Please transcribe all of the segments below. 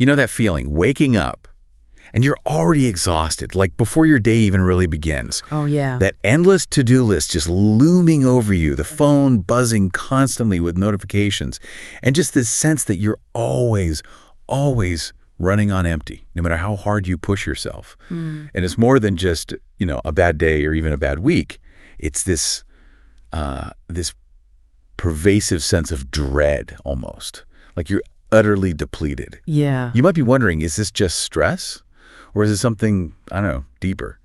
You know that feeling, waking up, and you're already exhausted, like before your day even really begins. Oh, yeah. That endless to-do list just looming over you, the phone buzzing constantly with notifications, and just this sense that you're always running on empty, no matter how hard you push yourself. And it's more than just, a bad day or even a bad week. It's this pervasive sense of dread almost, like you're utterly depleted. Yeah. You might be wondering, is this just stress? Or is it something, I don't know, deeper,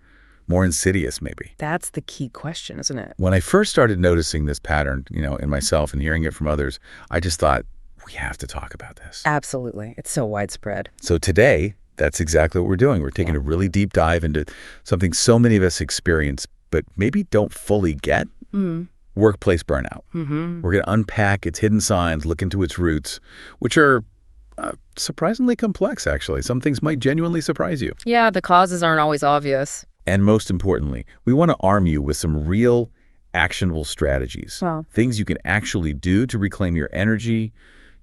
more insidious maybe? That's the key question, isn't it? When I first started noticing this pattern, in myself and hearing it from others, I just thought, we have to talk about this. Absolutely. It's so widespread. So today, that's exactly what we're doing. We're taking a really deep dive into something so many of us experience, but maybe don't fully get. Workplace burnout. We're going to unpack its hidden signs, look into its roots, which are surprisingly complex, actually. Some things might genuinely surprise you. Yeah, the causes aren't always obvious. And most importantly, we want to arm you with some real actionable strategies. Wow. Things you can actually do to reclaim your energy,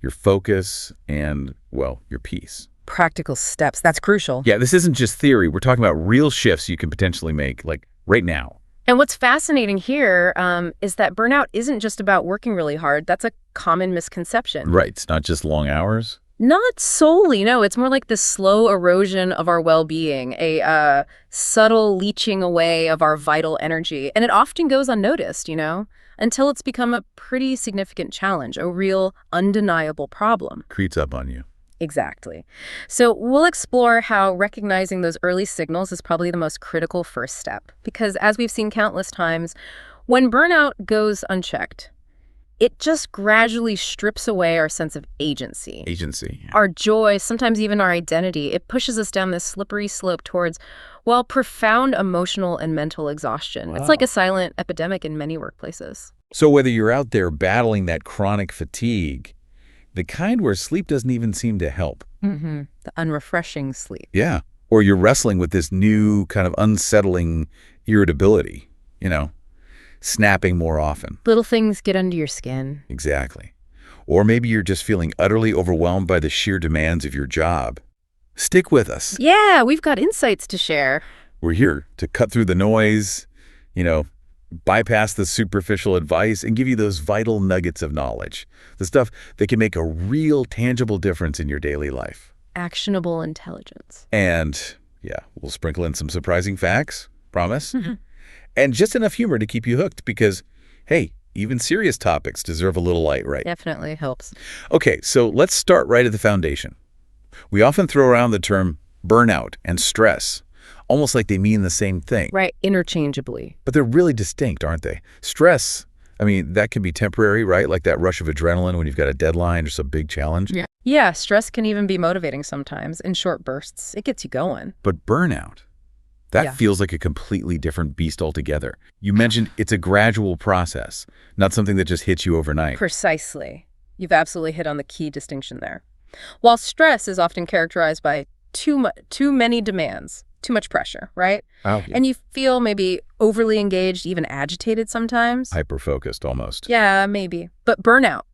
your focus, and, your peace. Practical steps. That's crucial. Yeah, this isn't just theory. We're talking about real shifts you can potentially make, like right now. And what's fascinating here is that burnout isn't just about working really hard. That's a common misconception. Right. It's not just long hours. Not solely, no. It's more like the slow erosion of our well-being, a subtle leaching away of our vital energy. And it often goes unnoticed, until it's become a pretty significant challenge, a real undeniable problem. Creeps up on you. Exactly. So we'll explore how recognizing those early signals is probably the most critical first step. Because as we've seen countless times, when burnout goes unchecked, it just gradually strips away our sense of agency. Our joy, sometimes even our identity. It pushes us down this slippery slope towards, profound emotional and mental exhaustion. Wow. It's like a silent epidemic in many workplaces. So whether you're out there battling that chronic fatigue, the kind where sleep doesn't even seem to help. The unrefreshing sleep. Yeah. Or you're wrestling with this new kind of unsettling irritability, snapping more often. Little things get under your skin. Exactly. Or maybe you're just feeling utterly overwhelmed by the sheer demands of your job. Stick with us. Yeah, we've got insights to share. We're here to cut through the noise, bypass the superficial advice and give you those vital nuggets of knowledge, the stuff that can make a real tangible difference in your daily life. Actionable intelligence. And we'll sprinkle in some surprising facts, promise, and just enough humor to keep you hooked because, hey, even serious topics deserve a little light, right? Definitely helps. Okay, so let's start right at the foundation. We often throw around the term burnout and stress, almost like they mean the same thing. Right, interchangeably. But they're really distinct, aren't they? Stress, that can be temporary, right? Like that rush of adrenaline when you've got a deadline or some big challenge. Yeah, stress can even be motivating sometimes in short bursts. It gets you going. But burnout, that feels like a completely different beast altogether. You mentioned it's a gradual process, not something that just hits you overnight. Precisely. You've absolutely hit on the key distinction there. While stress is often characterized by too many demands, too much pressure, right? Oh, yeah. And you feel maybe overly engaged, even agitated sometimes. Hyper-focused almost. Yeah, maybe. But burnout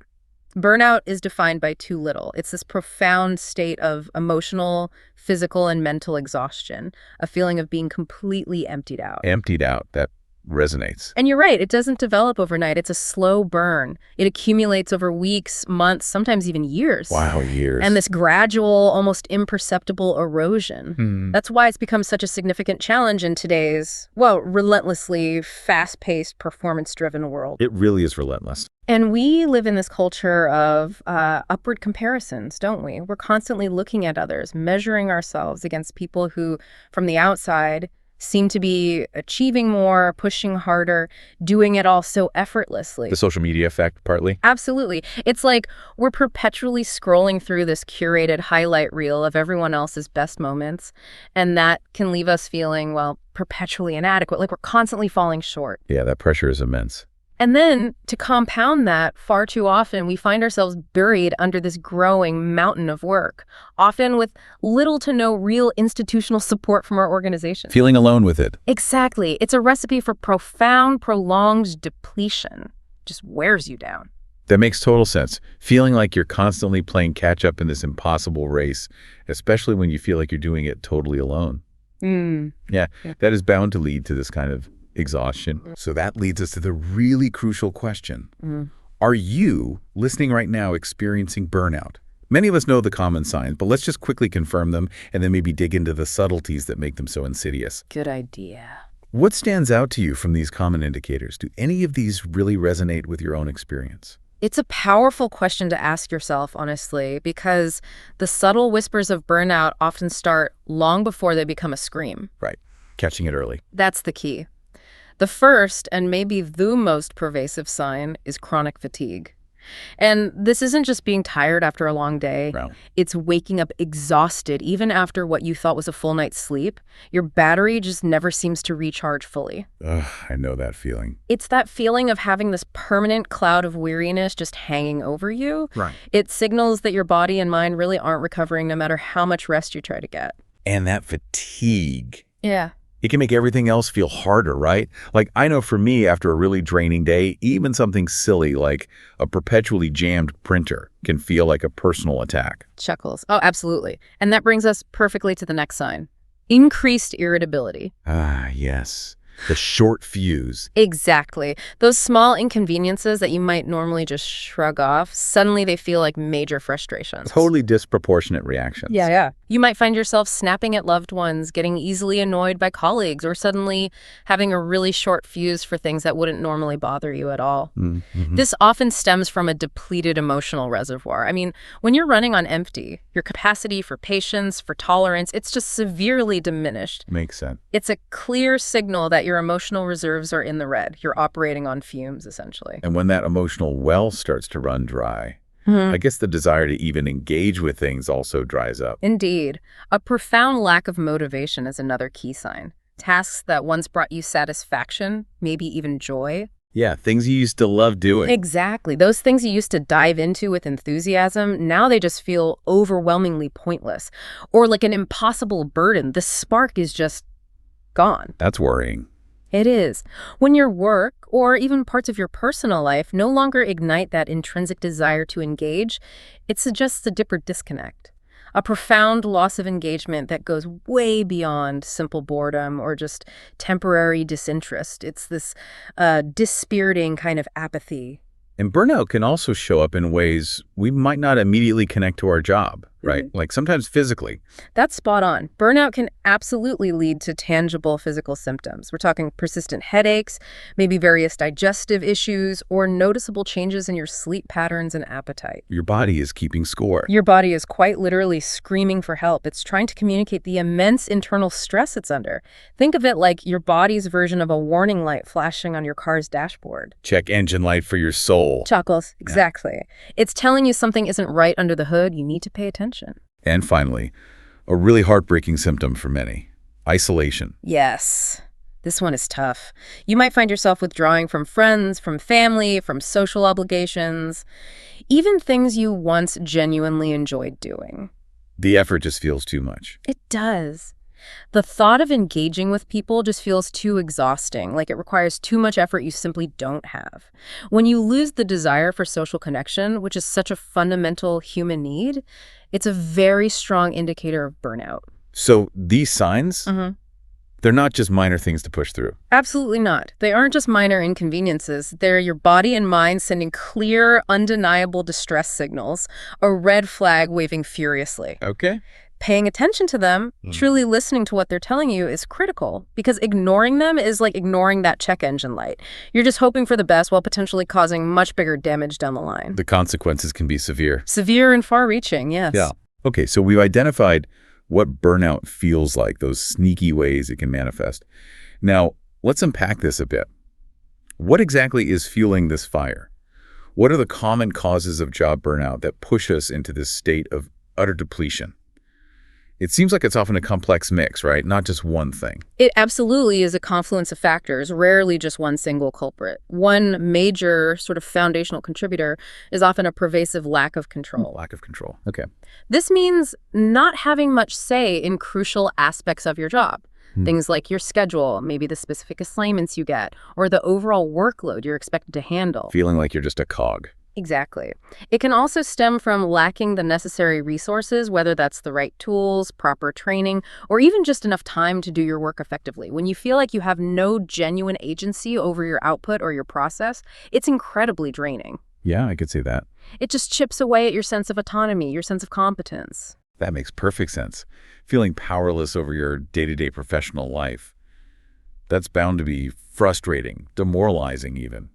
is defined by too little. It's this profound state of emotional, physical, and mental exhaustion, a feeling of being completely emptied out. Emptied out, that resonates. And you're right, it doesn't develop overnight. It's a slow burn. It accumulates over weeks, months, sometimes even years. Wow, years. And this gradual, almost imperceptible erosion. That's why it's become such a significant challenge in today's, relentlessly fast-paced, performance-driven world. It really is relentless. And we live in this culture of upward comparisons, don't we? We're constantly looking at others, measuring ourselves against people who, from the outside, seem to be achieving more, pushing harder, doing it all so effortlessly. The social media effect, partly? Absolutely. It's like we're perpetually scrolling through this curated highlight reel of everyone else's best moments, and that can leave us feeling, perpetually inadequate, like we're constantly falling short. Yeah, that pressure is immense. And then, to compound that, far too often, we find ourselves buried under this growing mountain of work, often with little to no real institutional support from our organization. Feeling alone with it. Exactly. It's a recipe for profound, prolonged depletion. Just wears you down. That makes total sense. Feeling like you're constantly playing catch up in this impossible race, especially when you feel like you're doing it totally alone. Yeah, that is bound to lead to this kind of exhaustion. So that leads us to the really crucial question. Are you, listening right now, experiencing burnout? Many of us know the common signs, but let's just quickly confirm them and then maybe dig into the subtleties that make them so insidious. Good idea. What stands out to you from these common indicators? Do any of these really resonate with your own experience? It's a powerful question to ask yourself, honestly, because the subtle whispers of burnout often start long before they become a scream. Right. Catching it early. That's the key. The first, and maybe the most pervasive sign, is chronic fatigue. And this isn't just being tired after a long day. No. It's waking up exhausted even after what you thought was a full night's sleep. Your battery just never seems to recharge fully. Ugh, I know that feeling. It's that feeling of having this permanent cloud of weariness just hanging over you. Right. It signals that your body and mind really aren't recovering no matter how much rest you try to get. And that fatigue. Yeah. It can make everything else feel harder, right? Like, I know for me, after a really draining day, even something silly like a perpetually jammed printer can feel like a personal attack. Chuckles. Oh, absolutely. And that brings us perfectly to the next sign. Increased irritability. Ah, yes. The short fuse. Exactly. Those small inconveniences that you might normally just shrug off, suddenly they feel like major frustrations. Totally disproportionate reactions. Yeah. You might find yourself snapping at loved ones, getting easily annoyed by colleagues, or suddenly having a really short fuse for things that wouldn't normally bother you at all. Mm-hmm. This often stems from a depleted emotional reservoir. I mean, when you're running on empty, your capacity for patience, for tolerance, it's just severely diminished. Makes sense. It's a clear signal that your emotional reserves are in the red. You're operating on fumes, essentially. And when that emotional well starts to run dry, I guess the desire to even engage with things also dries up. Indeed. A profound lack of motivation is another key sign. Tasks that once brought you satisfaction, maybe even joy. Yeah, things you used to love doing. Exactly. Those things you used to dive into with enthusiasm, now they just feel overwhelmingly pointless. Or like an impossible burden. The spark is just gone. That's worrying. It is. When your work, or even parts of your personal life, no longer ignite that intrinsic desire to engage, it suggests a deeper disconnect. A profound loss of engagement that goes way beyond simple boredom or just temporary disinterest. It's this dispiriting kind of apathy. And burnout can also show up in ways we might not immediately connect to our job, right? Like sometimes physically. That's spot on. Burnout can absolutely lead to tangible physical symptoms. We're talking persistent headaches, maybe various digestive issues, or noticeable changes in your sleep patterns and appetite. Your body is keeping score. Your body is quite literally screaming for help. It's trying to communicate the immense internal stress it's under. Think of it like your body's version of a warning light flashing on your car's dashboard. Check engine light for your soul. Chuckles, exactly. Yeah. It's telling you something isn't right under the hood. You need to pay attention. And finally, a really heartbreaking symptom for many, isolation. Yes. This one is tough. You might find yourself withdrawing from friends, from family, from social obligations, even things you once genuinely enjoyed doing. The effort just feels too much. It does. The thought of engaging with people just feels too exhausting, like it requires too much effort you simply don't have. When you lose the desire for social connection, which is such a fundamental human need, it's a very strong indicator of burnout. So these signs, they're not just minor things to push through. Absolutely not. They aren't just minor inconveniences. They're your body and mind sending clear, undeniable distress signals, a red flag waving furiously. Okay. Paying attention to them, truly listening to what they're telling you is critical, because ignoring them is like ignoring that check engine light. You're just hoping for the best while potentially causing much bigger damage down the line. The consequences can be severe. Severe and far-reaching, yes. Yeah. Okay, so we've identified what burnout feels like, those sneaky ways it can manifest. Now, let's unpack this a bit. What exactly is fueling this fire? What are the common causes of job burnout that push us into this state of utter depletion? It seems like it's often a complex mix, right? Not just one thing. It absolutely is a confluence of factors, rarely just one single culprit. One major sort of foundational contributor is often a pervasive lack of control. Lack of control. Okay. This means not having much say in crucial aspects of your job. Things like your schedule, maybe the specific assignments you get, or the overall workload you're expected to handle. Feeling like you're just a cog. Exactly. It can also stem from lacking the necessary resources, whether that's the right tools, proper training, or even just enough time to do your work effectively. When you feel like you have no genuine agency over your output or your process, it's incredibly draining. Yeah, I could see that. It just chips away at your sense of autonomy, your sense of competence. That makes perfect sense. Feeling powerless over your day-to-day professional life. That's bound to be frustrating, demoralizing even.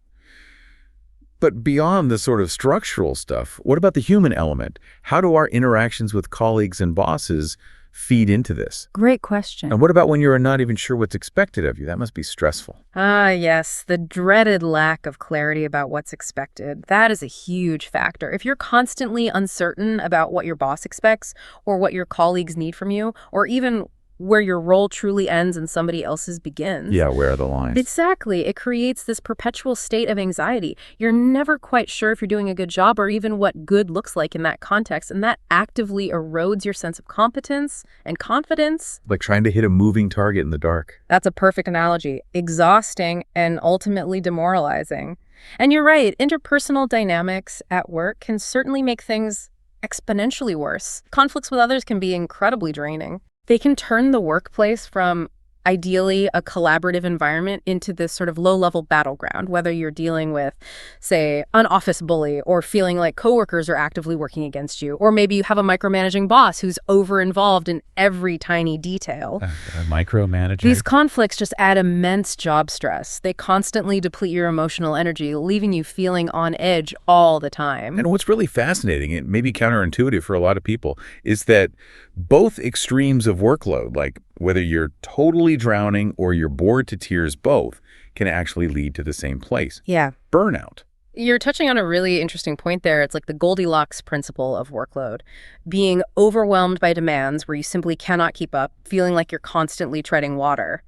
But beyond the sort of structural stuff, what about the human element? How do our interactions with colleagues and bosses feed into this? Great question. And what about when you're not even sure what's expected of you? That must be stressful. Ah, yes, the dreaded lack of clarity about what's expected. That is a huge factor. If you're constantly uncertain about what your boss expects or what your colleagues need from you, or even where your role truly ends and somebody else's begins. Yeah, where are the lines? Exactly. It creates this perpetual state of anxiety. You're never quite sure if you're doing a good job or even what good looks like in that context, and that actively erodes your sense of competence and confidence. Like trying to hit a moving target in the dark. That's a perfect analogy. Exhausting and ultimately demoralizing. And you're right, interpersonal dynamics at work can certainly make things exponentially worse. Conflicts with others can be incredibly draining. They can turn the workplace from ideally a collaborative environment into this sort of low-level battleground, whether you're dealing with, say, an office bully or feeling like coworkers are actively working against you, or maybe you have a micromanaging boss who's over-involved in every tiny detail. A micromanager? These conflicts just add immense job stress. They constantly deplete your emotional energy, leaving you feeling on edge all the time. And what's really fascinating, and maybe counterintuitive for a lot of people, is that both extremes of workload, like whether you're totally drowning or you're bored to tears, both can actually lead to the same place. Yeah. Burnout. You're touching on a really interesting point there. It's like the Goldilocks principle of workload. Being overwhelmed by demands where you simply cannot keep up, feeling like you're constantly treading water.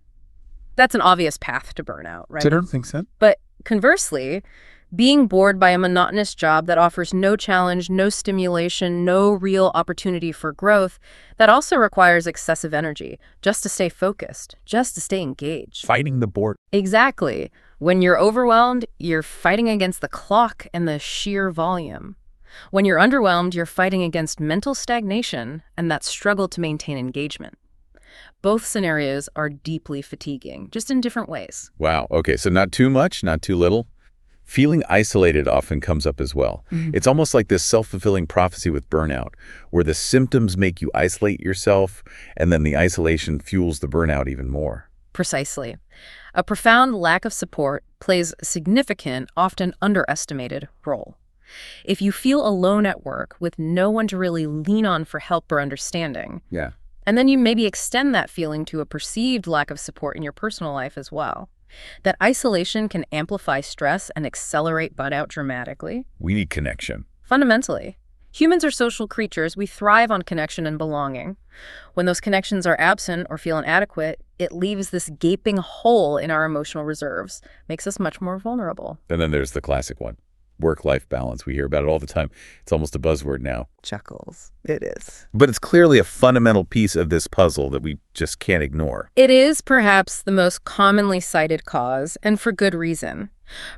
That's an obvious path to burnout, right? I don't think so. But conversely, being bored by a monotonous job that offers no challenge, no stimulation, no real opportunity for growth, that also requires excessive energy just to stay focused, just to stay engaged. Fighting the boredom. Exactly. When you're overwhelmed, you're fighting against the clock and the sheer volume. When you're underwhelmed, you're fighting against mental stagnation and that struggle to maintain engagement. Both scenarios are deeply fatiguing, just in different ways. Wow. Okay, so not too much, not too little. Feeling isolated often comes up as well. It's almost like this self-fulfilling prophecy with burnout, where the symptoms make you isolate yourself, and then the isolation fuels the burnout even more. Precisely. A profound lack of support plays a significant, often underestimated role. If you feel alone at work with no one to really lean on for help or understanding, Yeah. and then you maybe extend that feeling to a perceived lack of support in your personal life as well, that isolation can amplify stress and accelerate burnout dramatically. We need connection. Fundamentally, humans are social creatures. We thrive on connection and belonging. When those connections are absent or feel inadequate, it leaves this gaping hole in our emotional reserves, makes us much more vulnerable. And then there's the classic one, work-life balance. We hear about it all the time. It's almost a buzzword now. Chuckles. It is. But it's clearly a fundamental piece of this puzzle that we just can't ignore. It is perhaps the most commonly cited cause, and for good reason.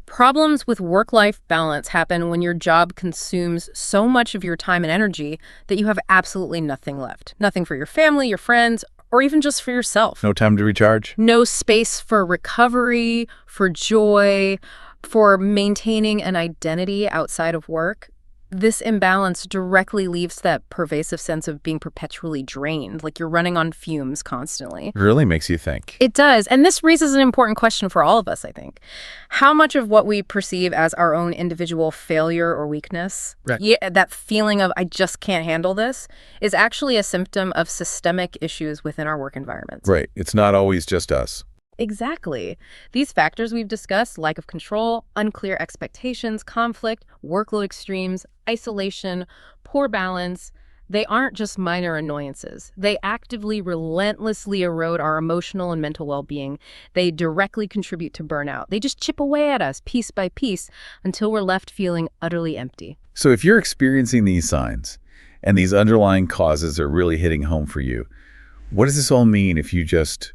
Problems with work-life balance happen when your job consumes so much of your time and energy that you have absolutely nothing left. Nothing for your family, your friends, or even just for yourself. No time to recharge? No space for recovery, for joy, for maintaining an identity outside of work. This imbalance directly leaves that pervasive sense of being perpetually drained, like you're running on fumes constantly. It really makes you think. It does. And this raises an important question for all of us, I think. How much of what we perceive as our own individual failure or weakness, that feeling of I just can't handle this, is actually a symptom of systemic issues within our work environments? Right. It's not always just us. Exactly. These factors we've discussed, lack of control, unclear expectations, conflict, workload extremes, isolation, poor balance, they aren't just minor annoyances. They actively, relentlessly erode our emotional and mental well-being. They directly contribute to burnout. They just chip away at us piece by piece until we're left feeling utterly empty. So if you're experiencing these signs and these underlying causes are really hitting home for you, what does this all mean if you just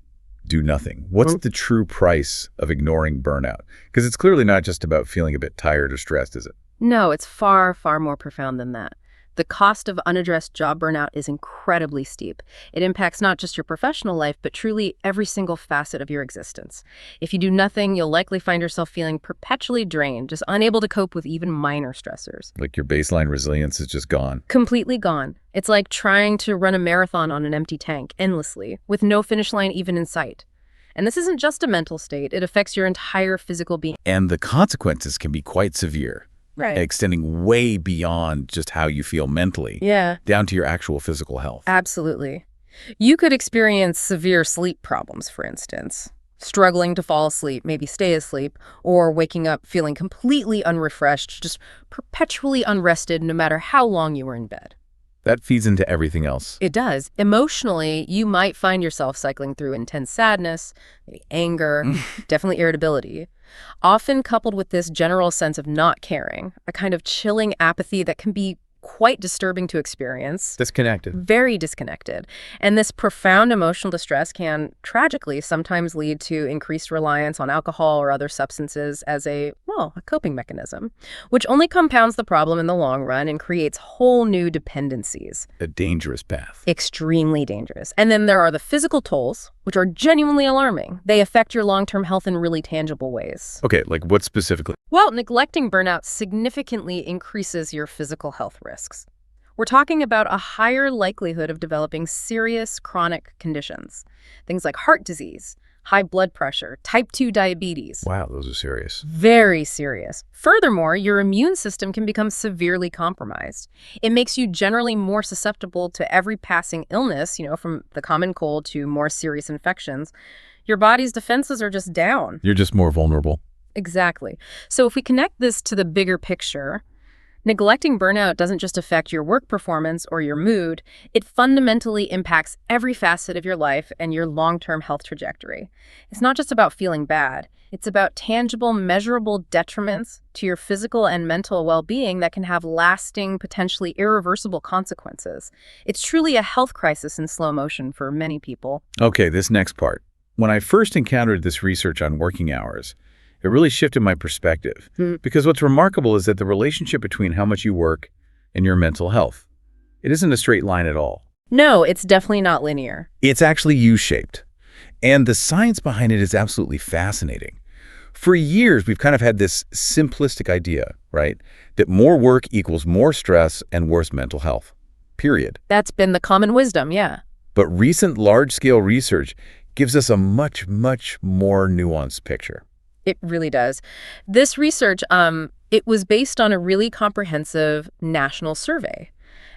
do nothing? What's the true price of ignoring burnout? Because it's clearly not just about feeling a bit tired or stressed, is it? No, it's far, far more profound than that. The cost of unaddressed job burnout is incredibly steep. It impacts not just your professional life, but truly every single facet of your existence. If you do nothing, you'll likely find yourself feeling perpetually drained, just unable to cope with even minor stressors. Like your baseline resilience is just gone. Completely gone. It's like trying to run a marathon on an empty tank, endlessly, with no finish line even in sight. And this isn't just a mental state, it affects your entire physical being. And the consequences can be quite severe. Right. Extending way beyond just how you feel mentally. Yeah. Down to your actual physical health. Absolutely. You could experience severe sleep problems, for instance. Struggling to fall asleep, maybe stay asleep, or waking up feeling completely unrefreshed, just perpetually unrested no matter how long you were in bed. That feeds into everything else. It does. Emotionally, you might find yourself cycling through intense sadness, maybe anger, definitely irritability, often coupled with this general sense of not caring, a kind of chilling apathy that can be quite disturbing to experience. Disconnected. Very disconnected. And this profound emotional distress can tragically sometimes lead to increased reliance on alcohol or other substances as a coping mechanism, which only compounds the problem in the long run and creates whole new dependencies. A dangerous path. Extremely dangerous. And then there are the physical tolls, which are genuinely alarming. They affect your long-term health in really tangible ways. Okay, like what specifically? Well, neglecting burnout significantly increases your physical health risks. We're talking about a higher likelihood of developing serious chronic conditions. Things like heart disease, high blood pressure, type 2 diabetes. Wow, those are serious. Very serious. Furthermore, your immune system can become severely compromised. It makes you generally more susceptible to every passing illness, from the common cold to more serious infections. Your body's defenses are just down. You're just more vulnerable. Exactly. So if we connect this to the bigger picture, neglecting burnout doesn't just affect your work performance or your mood, it fundamentally impacts every facet of your life and your long-term health trajectory. It's not just about feeling bad. It's about tangible, measurable detriments to your physical and mental well-being that can have lasting, potentially irreversible consequences. It's truly a health crisis in slow motion for many people. Okay, this next part. When I first encountered this research on working hours, it really shifted my perspective. Because what's remarkable is that the relationship between how much you work and your mental health, it isn't a straight line at all. No, it's definitely not linear. It's actually U-shaped. And the science behind it is absolutely fascinating. For years, we've kind of had this simplistic idea, right? That more work equals more stress and worse mental health. Period. That's been the common wisdom, yeah. But recent large-scale research gives us a much, much more nuanced picture. It really does. This research, it was based on a really comprehensive national survey.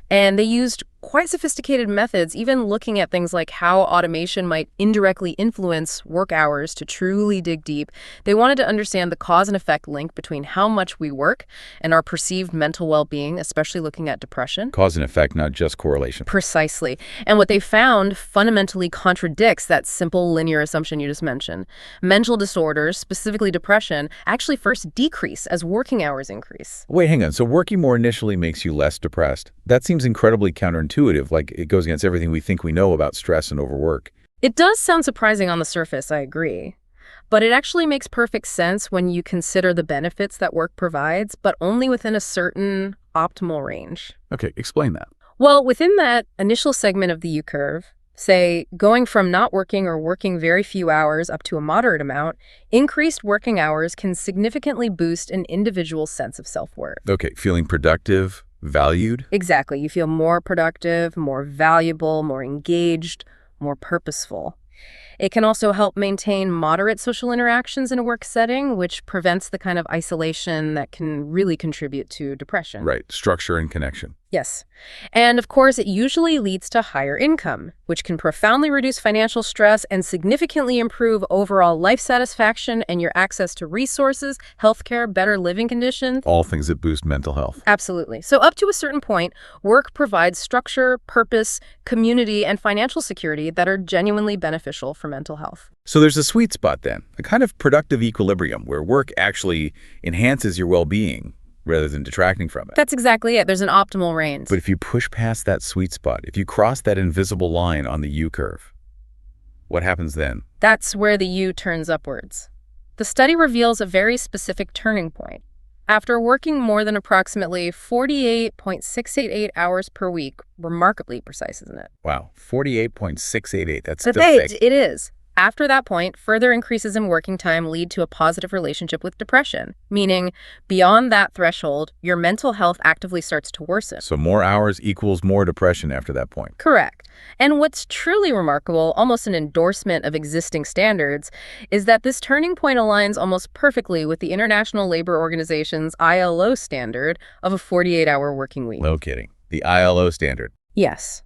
And they used quite sophisticated methods, even looking at things like how automation might indirectly influence work hours to truly dig deep. They wanted to understand the cause and effect link between how much we work and our perceived mental well-being, especially looking at depression. Cause and effect, not just correlation. Precisely. And what they found fundamentally contradicts that simple linear assumption you just mentioned. Mental disorders, specifically depression, actually first decrease as working hours increase. Wait, hang on. So working more initially makes you less depressed. That seems incredibly counterintuitive, like it goes against everything we think we know about stress and overwork. It does sound surprising on the surface, I agree. But it actually makes perfect sense when you consider the benefits that work provides, but only within a certain optimal range. Okay, explain that. Well, within that initial segment of the U-curve, say, going from not working or working very few hours up to a moderate amount, increased working hours can significantly boost an individual's sense of self-worth. Okay, feeling productive, valued? Exactly. You feel more productive, more valuable, more engaged, more purposeful. It can also help maintain moderate social interactions in a work setting, which prevents the kind of isolation that can really contribute to depression. Right, structure and connection. Yes. And of course, it usually leads to higher income, which can profoundly reduce financial stress and significantly improve overall life satisfaction and your access to resources, healthcare, better living conditions. All things that boost mental health. Absolutely. So up to a certain point, work provides structure, purpose, community, and financial security that are genuinely beneficial for mental health. So there's a sweet spot then, a kind of productive equilibrium where work actually enhances your well-being rather than detracting from it. That's exactly it. There's an optimal range. But if you push past that sweet spot, if you cross that invisible line on the U-curve, what happens then? That's where the U turns upwards. The study reveals a very specific turning point. After working more than approximately 48.688 hours per week, remarkably precise, isn't it? Wow, 48.688. That's But the it is. After that point, further increases in working time lead to a positive relationship with depression, meaning beyond that threshold, your mental health actively starts to worsen. So more hours equals more depression after that point. Correct. And what's truly remarkable, almost an endorsement of existing standards, is that this turning point aligns almost perfectly with the International Labor Organization's ILO standard of a 48-hour working week. No kidding. The ILO standard. Yes.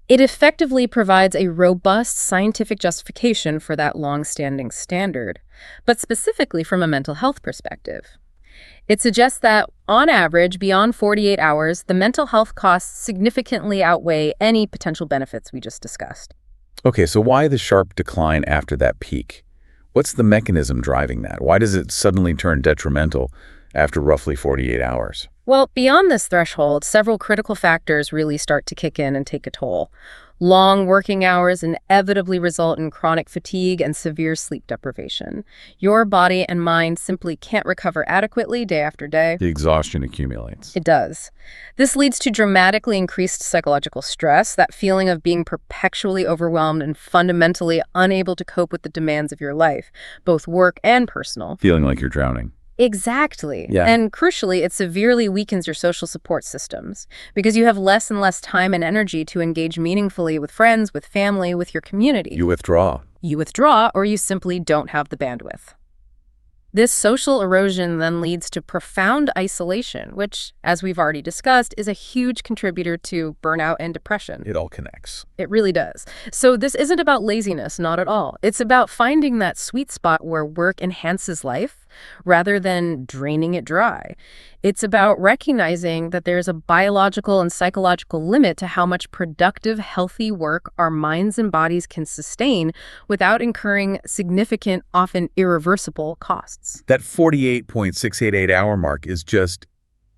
It effectively provides a robust scientific justification for that long-standing standard, but specifically from a mental health perspective. It suggests that, on average, beyond 48 hours, the mental health costs significantly outweigh any potential benefits we just discussed. Okay, so why the sharp decline after that peak? What's the mechanism driving that? Why does it suddenly turn detrimental after roughly 48 hours? Well, beyond this threshold, several critical factors really start to kick in and take a toll. Long working hours inevitably result in chronic fatigue and severe sleep deprivation. Your body and mind simply can't recover adequately day after day. The exhaustion accumulates. It does. This leads to dramatically increased psychological stress, that feeling of being perpetually overwhelmed and fundamentally unable to cope with the demands of your life, both work and personal. Feeling like you're drowning. Exactly. Yeah. And crucially, it severely weakens your social support systems because you have less and less time and energy to engage meaningfully with friends, with family, with your community. You withdraw. You withdraw, or you simply don't have the bandwidth. This social erosion then leads to profound isolation, which, as we've already discussed, is a huge contributor to burnout and depression. It all connects. It really does. So this isn't about laziness, not at all. It's about finding that sweet spot where work enhances life rather than draining it dry. It's about recognizing that there's a biological and psychological limit to how much productive, healthy work our minds and bodies can sustain without incurring significant, often irreversible costs. That 48.688 hour mark is just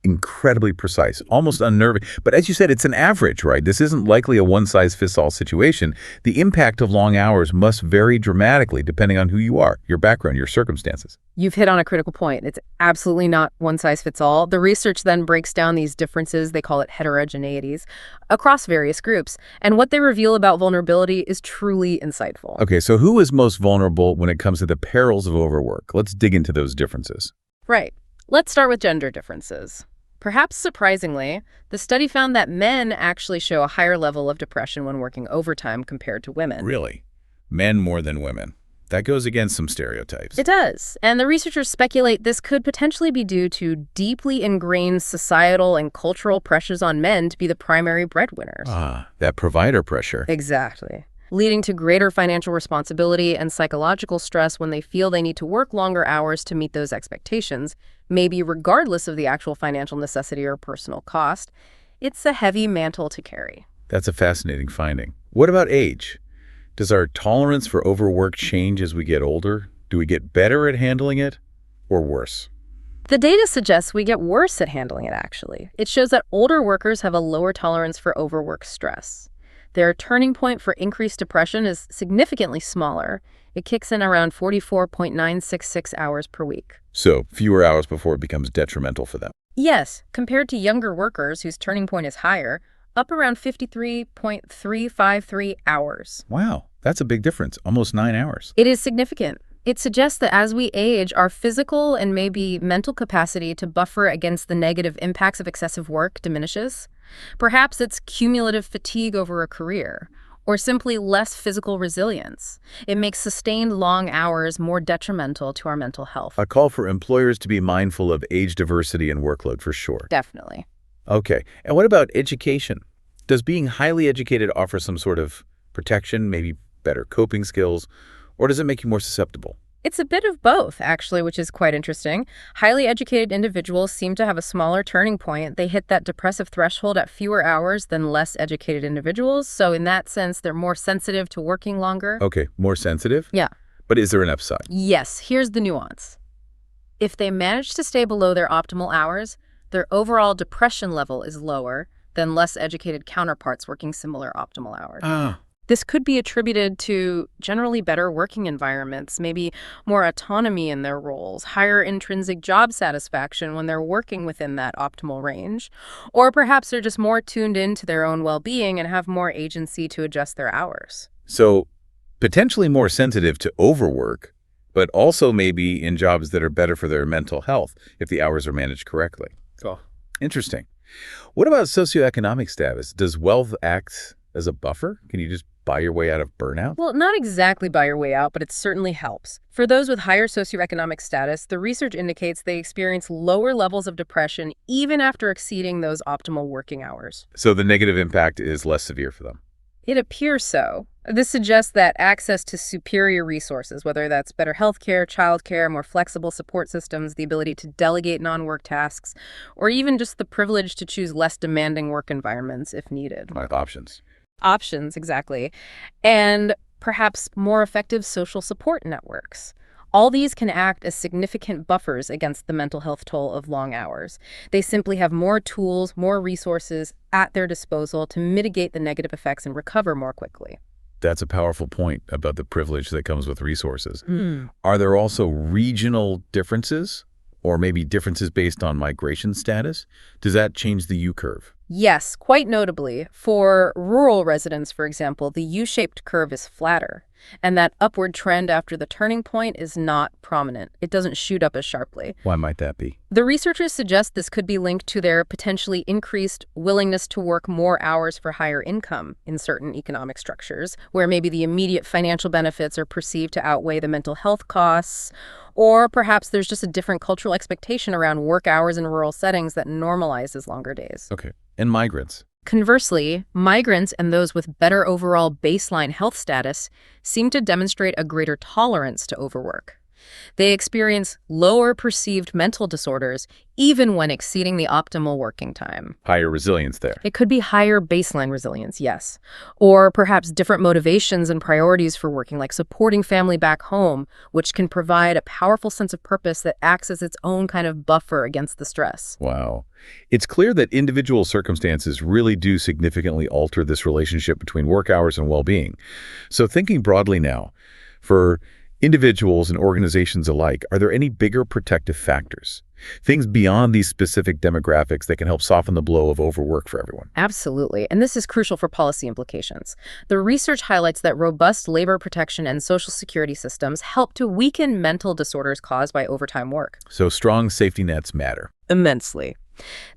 incredibly precise, almost unnerving. But as you said, it's an average, right? This isn't likely a one-size-fits-all situation. The impact of long hours must vary dramatically depending on who you are, your background, your circumstances. You've hit on a critical point. It's absolutely not one size fits all. The research then breaks down these differences, they call it heterogeneities, across various groups. And what they reveal about vulnerability is truly insightful. Okay, so who is most vulnerable when it comes to the perils of overwork? Let's dig into those differences. Right. Let's start with gender differences. Perhaps surprisingly, the study found that men actually show a higher level of depression when working overtime compared to women. Really? Men more than women. That goes against some stereotypes. It does. And the researchers speculate this could potentially be due to deeply ingrained societal and cultural pressures on men to be the primary breadwinners. That provider pressure. Exactly. Leading to greater financial responsibility and psychological stress when they feel they need to work longer hours to meet those expectations, maybe regardless of the actual financial necessity or personal cost. It's a heavy mantle to carry. That's a fascinating finding. What about age? Does our tolerance for overwork change as we get older? Do we get better at handling it or worse? The data suggests we get worse at handling it, actually. It shows that older workers have a lower tolerance for overwork stress. Their turning point for increased depression is significantly smaller. It kicks in around 44.966 hours per week. So, fewer hours before it becomes detrimental for them. Yes, compared to younger workers whose turning point is higher, up around 53.353 hours. Wow, that's a big difference. Almost 9 hours. It is significant. It suggests that as we age, our physical and maybe mental capacity to buffer against the negative impacts of excessive work diminishes. Perhaps it's cumulative fatigue over a career, or simply less physical resilience. It makes sustained long hours more detrimental to our mental health. A call for employers to be mindful of age diversity and workload for sure. Definitely. Okay, and what about education? Does being highly educated offer some sort of protection, maybe better coping skills, or does it make you more susceptible? It's a bit of both, actually, which is quite interesting. Highly educated individuals seem to have a smaller turning point. They hit that depressive threshold at fewer hours than less educated individuals. So in that sense, they're more sensitive to working longer. Okay, more sensitive? Yeah. But is there an upside? Yes, here's the nuance. If they manage to stay below their optimal hours, their overall depression level is lower than less educated counterparts working similar optimal hours. This could be attributed to generally better working environments, maybe more autonomy in their roles, higher intrinsic job satisfaction when they're working within that optimal range, or perhaps they're just more tuned into their own well-being and have more agency to adjust their hours. So potentially more sensitive to overwork, but also maybe in jobs that are better for their mental health if the hours are managed correctly. Oh. Interesting. What about socioeconomic status? Does wealth act as a buffer? Can you just buy your way out of burnout? Well, not exactly buy your way out, but it certainly helps. For those with higher socioeconomic status, the research indicates they experience lower levels of depression even after exceeding those optimal working hours. So the negative impact is less severe for them. It appears so. This suggests that access to superior resources, whether that's better healthcare, childcare, more flexible support systems, the ability to delegate non-work tasks, or even just the privilege to choose less demanding work environments if needed. Like options. Options, exactly. And perhaps more effective social support networks. All these can act as significant buffers against the mental health toll of long hours. They simply have more tools, more resources at their disposal to mitigate the negative effects and recover more quickly. That's a powerful point about the privilege that comes with resources. Mm. Are there also regional differences, or maybe differences based on migration status? Does that change the U-curve? Yes, quite notably. For rural residents, for example, the U-shaped curve is flatter, and that upward trend after the turning point is not prominent. It doesn't shoot up as sharply. Why might that be? The researchers suggest this could be linked to their potentially increased willingness to work more hours for higher income in certain economic structures, where maybe the immediate financial benefits are perceived to outweigh the mental health costs, or perhaps there's just a different cultural expectation around work hours in rural settings that normalizes longer days. Okay. And migrants? Conversely, migrants and those with better overall baseline health status seem to demonstrate a greater tolerance to overwork. They experience lower perceived mental disorders even when exceeding the optimal working time. Higher resilience there. It could be higher baseline resilience, yes. Or perhaps different motivations and priorities for working, like supporting family back home, which can provide a powerful sense of purpose that acts as its own kind of buffer against the stress. Wow. It's clear that individual circumstances really do significantly alter this relationship between work hours and well-being. So thinking broadly now, for individuals and organizations alike, are there any bigger protective factors? Things beyond these specific demographics that can help soften the blow of overwork for everyone? Absolutely. And this is crucial for policy implications. The research highlights that robust labor protection and social security systems help to weaken mental disorders caused by overtime work. So strong safety nets matter. Immensely.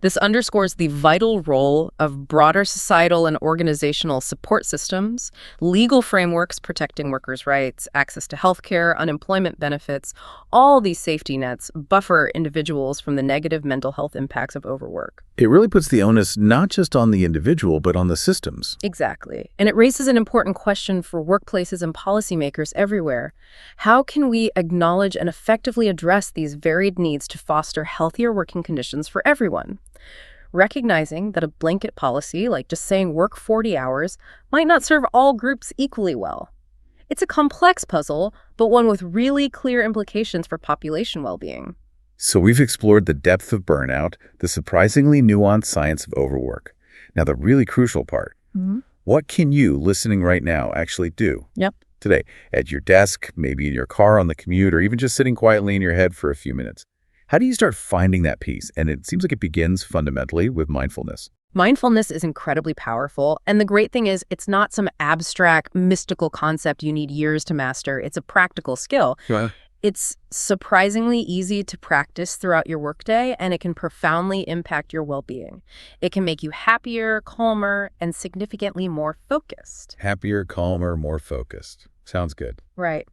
This underscores the vital role of broader societal and organizational support systems, legal frameworks protecting workers' rights, access to healthcare, unemployment benefits. All these safety nets buffer individuals from the negative mental health impacts of overwork. It really puts the onus not just on the individual, but on the systems. Exactly. And it raises an important question for workplaces and policymakers everywhere. How can we acknowledge and effectively address these varied needs to foster healthier working conditions for everyone? Recognizing that a blanket policy, like just saying work 40 hours, might not serve all groups equally well. It's a complex puzzle, but one with really clear implications for population well-being. So we've explored the depth of burnout, the surprisingly nuanced science of overwork. Now, the really crucial part, what can you, listening right now, actually do? Today, at your desk, maybe in your car on the commute, or even just sitting quietly in your head for a few minutes? How do you start finding that peace? And it seems like it begins fundamentally with mindfulness. Mindfulness is incredibly powerful, and the great thing is it's not some abstract, mystical concept you need years to master. It's a practical skill. It's surprisingly easy to practice throughout your workday, and it can profoundly impact your well-being. It can make you happier, calmer, and significantly more focused. Happier, calmer, more focused. Sounds good. Right.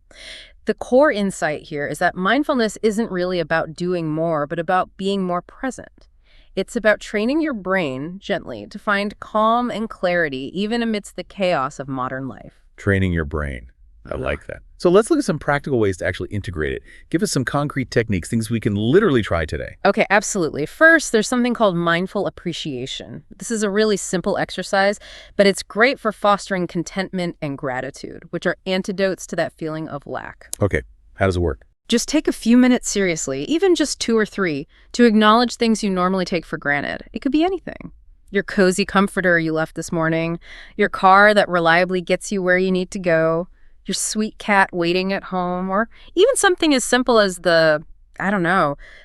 The core insight here is that mindfulness isn't really about doing more, but about being more present. It's about training your brain gently to find calm and clarity, even amidst the chaos of modern life. Training your brain. I like that. So let's look at some practical ways to actually integrate it. Give us some concrete techniques, things we can literally try today. Okay, absolutely. First, there's something called mindful appreciation. This is a really simple exercise, but it's great for fostering contentment and gratitude, which are antidotes to that feeling of lack. Okay, how does it work? Just take a few minutes seriously, even just 2 or 3, to acknowledge things you normally take for granted. It could be anything. Your cozy comforter you left this morning, your car that reliably gets you where you need to go, your sweet cat waiting at home, or even something as simple as the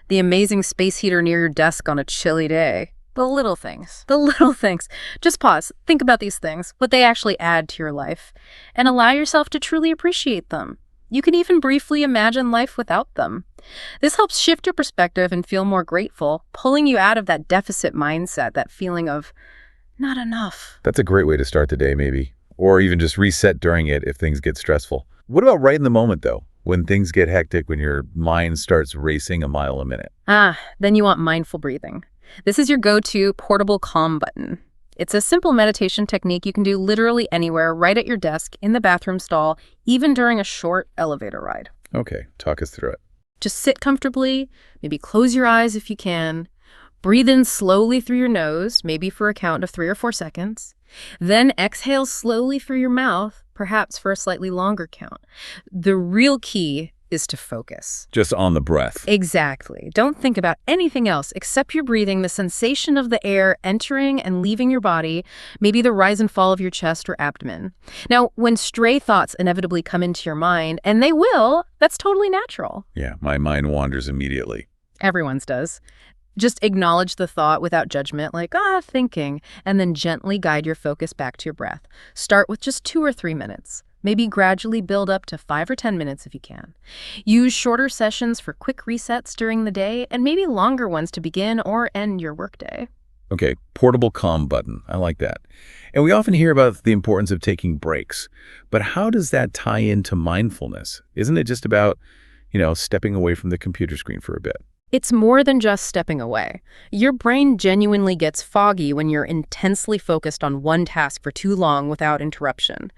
amazing space heater near your desk on a chilly day. The little things. The little things. Just pause. Think about these things, what they actually add to your life, and allow yourself to truly appreciate them. You can even briefly imagine life without them. This helps shift your perspective and feel more grateful, pulling you out of that deficit mindset, that feeling of not enough. That's a great way to start the day, maybe. Or even just reset during it if things get stressful. What about right in the moment, though? When things get hectic, when your mind starts racing a mile a minute? Then you want mindful breathing. This is your go-to portable calm button. It's a simple meditation technique you can do literally anywhere, right at your desk, in the bathroom stall, even during a short elevator ride. Okay, talk us through it. Just sit comfortably, maybe close your eyes if you can. Breathe in slowly through your nose, maybe for a count of 3 or 4 seconds. Then exhale slowly through your mouth, perhaps for a slightly longer count. The real key is to focus. Just on the breath. Exactly. Don't think about anything else except your breathing, the sensation of the air entering and leaving your body, maybe the rise and fall of your chest or abdomen. Now, when stray thoughts inevitably come into your mind, and they will, that's totally natural. Yeah, my mind wanders immediately. Everyone's does. Just acknowledge the thought without judgment, like, thinking, and then gently guide your focus back to your breath. Start with just 2 or 3 minutes. Maybe gradually build up to 5 or 10 minutes if you can. Use shorter sessions for quick resets during the day, and maybe longer ones to begin or end your workday. Okay, portable calm button. I like that. And we often hear about the importance of taking breaks. But how does that tie into mindfulness? Isn't it just about, stepping away from the computer screen for a bit? It's more than just stepping away. Your brain genuinely gets foggy when you're intensely focused on one task for too long without interruption.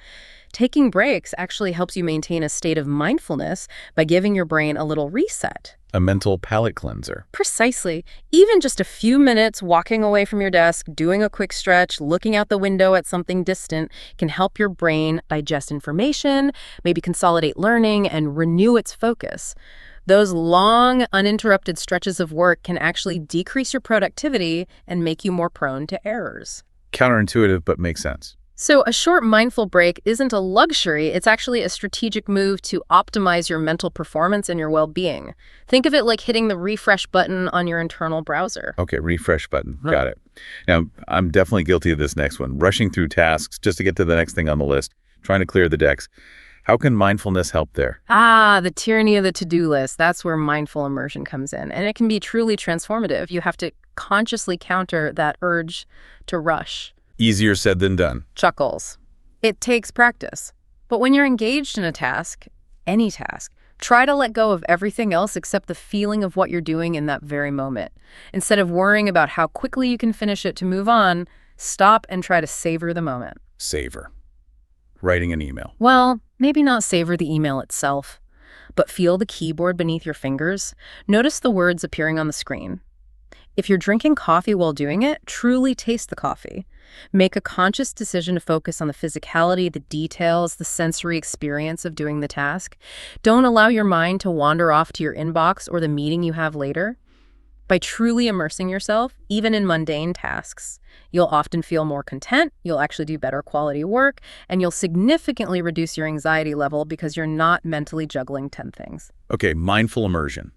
Taking breaks actually helps you maintain a state of mindfulness by giving your brain a little reset. A mental palate cleanser. Precisely. Even just a few minutes walking away from your desk, doing a quick stretch, looking out the window at something distant can help your brain digest information, maybe consolidate learning, and renew its focus. Those long, uninterrupted stretches of work can actually decrease your productivity and make you more prone to errors. Counterintuitive, but makes sense. So a short mindful break isn't a luxury, it's actually a strategic move to optimize your mental performance and your well-being. Think of it like hitting the refresh button on your internal browser. Okay, refresh button. Got it. Now, I'm definitely guilty of this next one. Rushing through tasks just to get to the next thing on the list, trying to clear the decks. How can mindfulness help there? The tyranny of the to-do list. That's where mindful immersion comes in. And it can be truly transformative. You have to consciously counter that urge to rush. Easier said than done. Chuckles. It takes practice. But when you're engaged in a task, any task, try to let go of everything else except the feeling of what you're doing in that very moment. Instead of worrying about how quickly you can finish it to move on, stop and try to savor the moment. Savor. Writing an email. Well, maybe not savor the email itself, but feel the keyboard beneath your fingers. Notice the words appearing on the screen. If you're drinking coffee while doing it, truly taste the coffee. Make a conscious decision to focus on the physicality, the details, the sensory experience of doing the task. Don't allow your mind to wander off to your inbox or the meeting you have later. By truly immersing yourself, even in mundane tasks, you'll often feel more content, you'll actually do better quality work, and you'll significantly reduce your anxiety level because you're not mentally juggling 10 things. Okay, mindful immersion.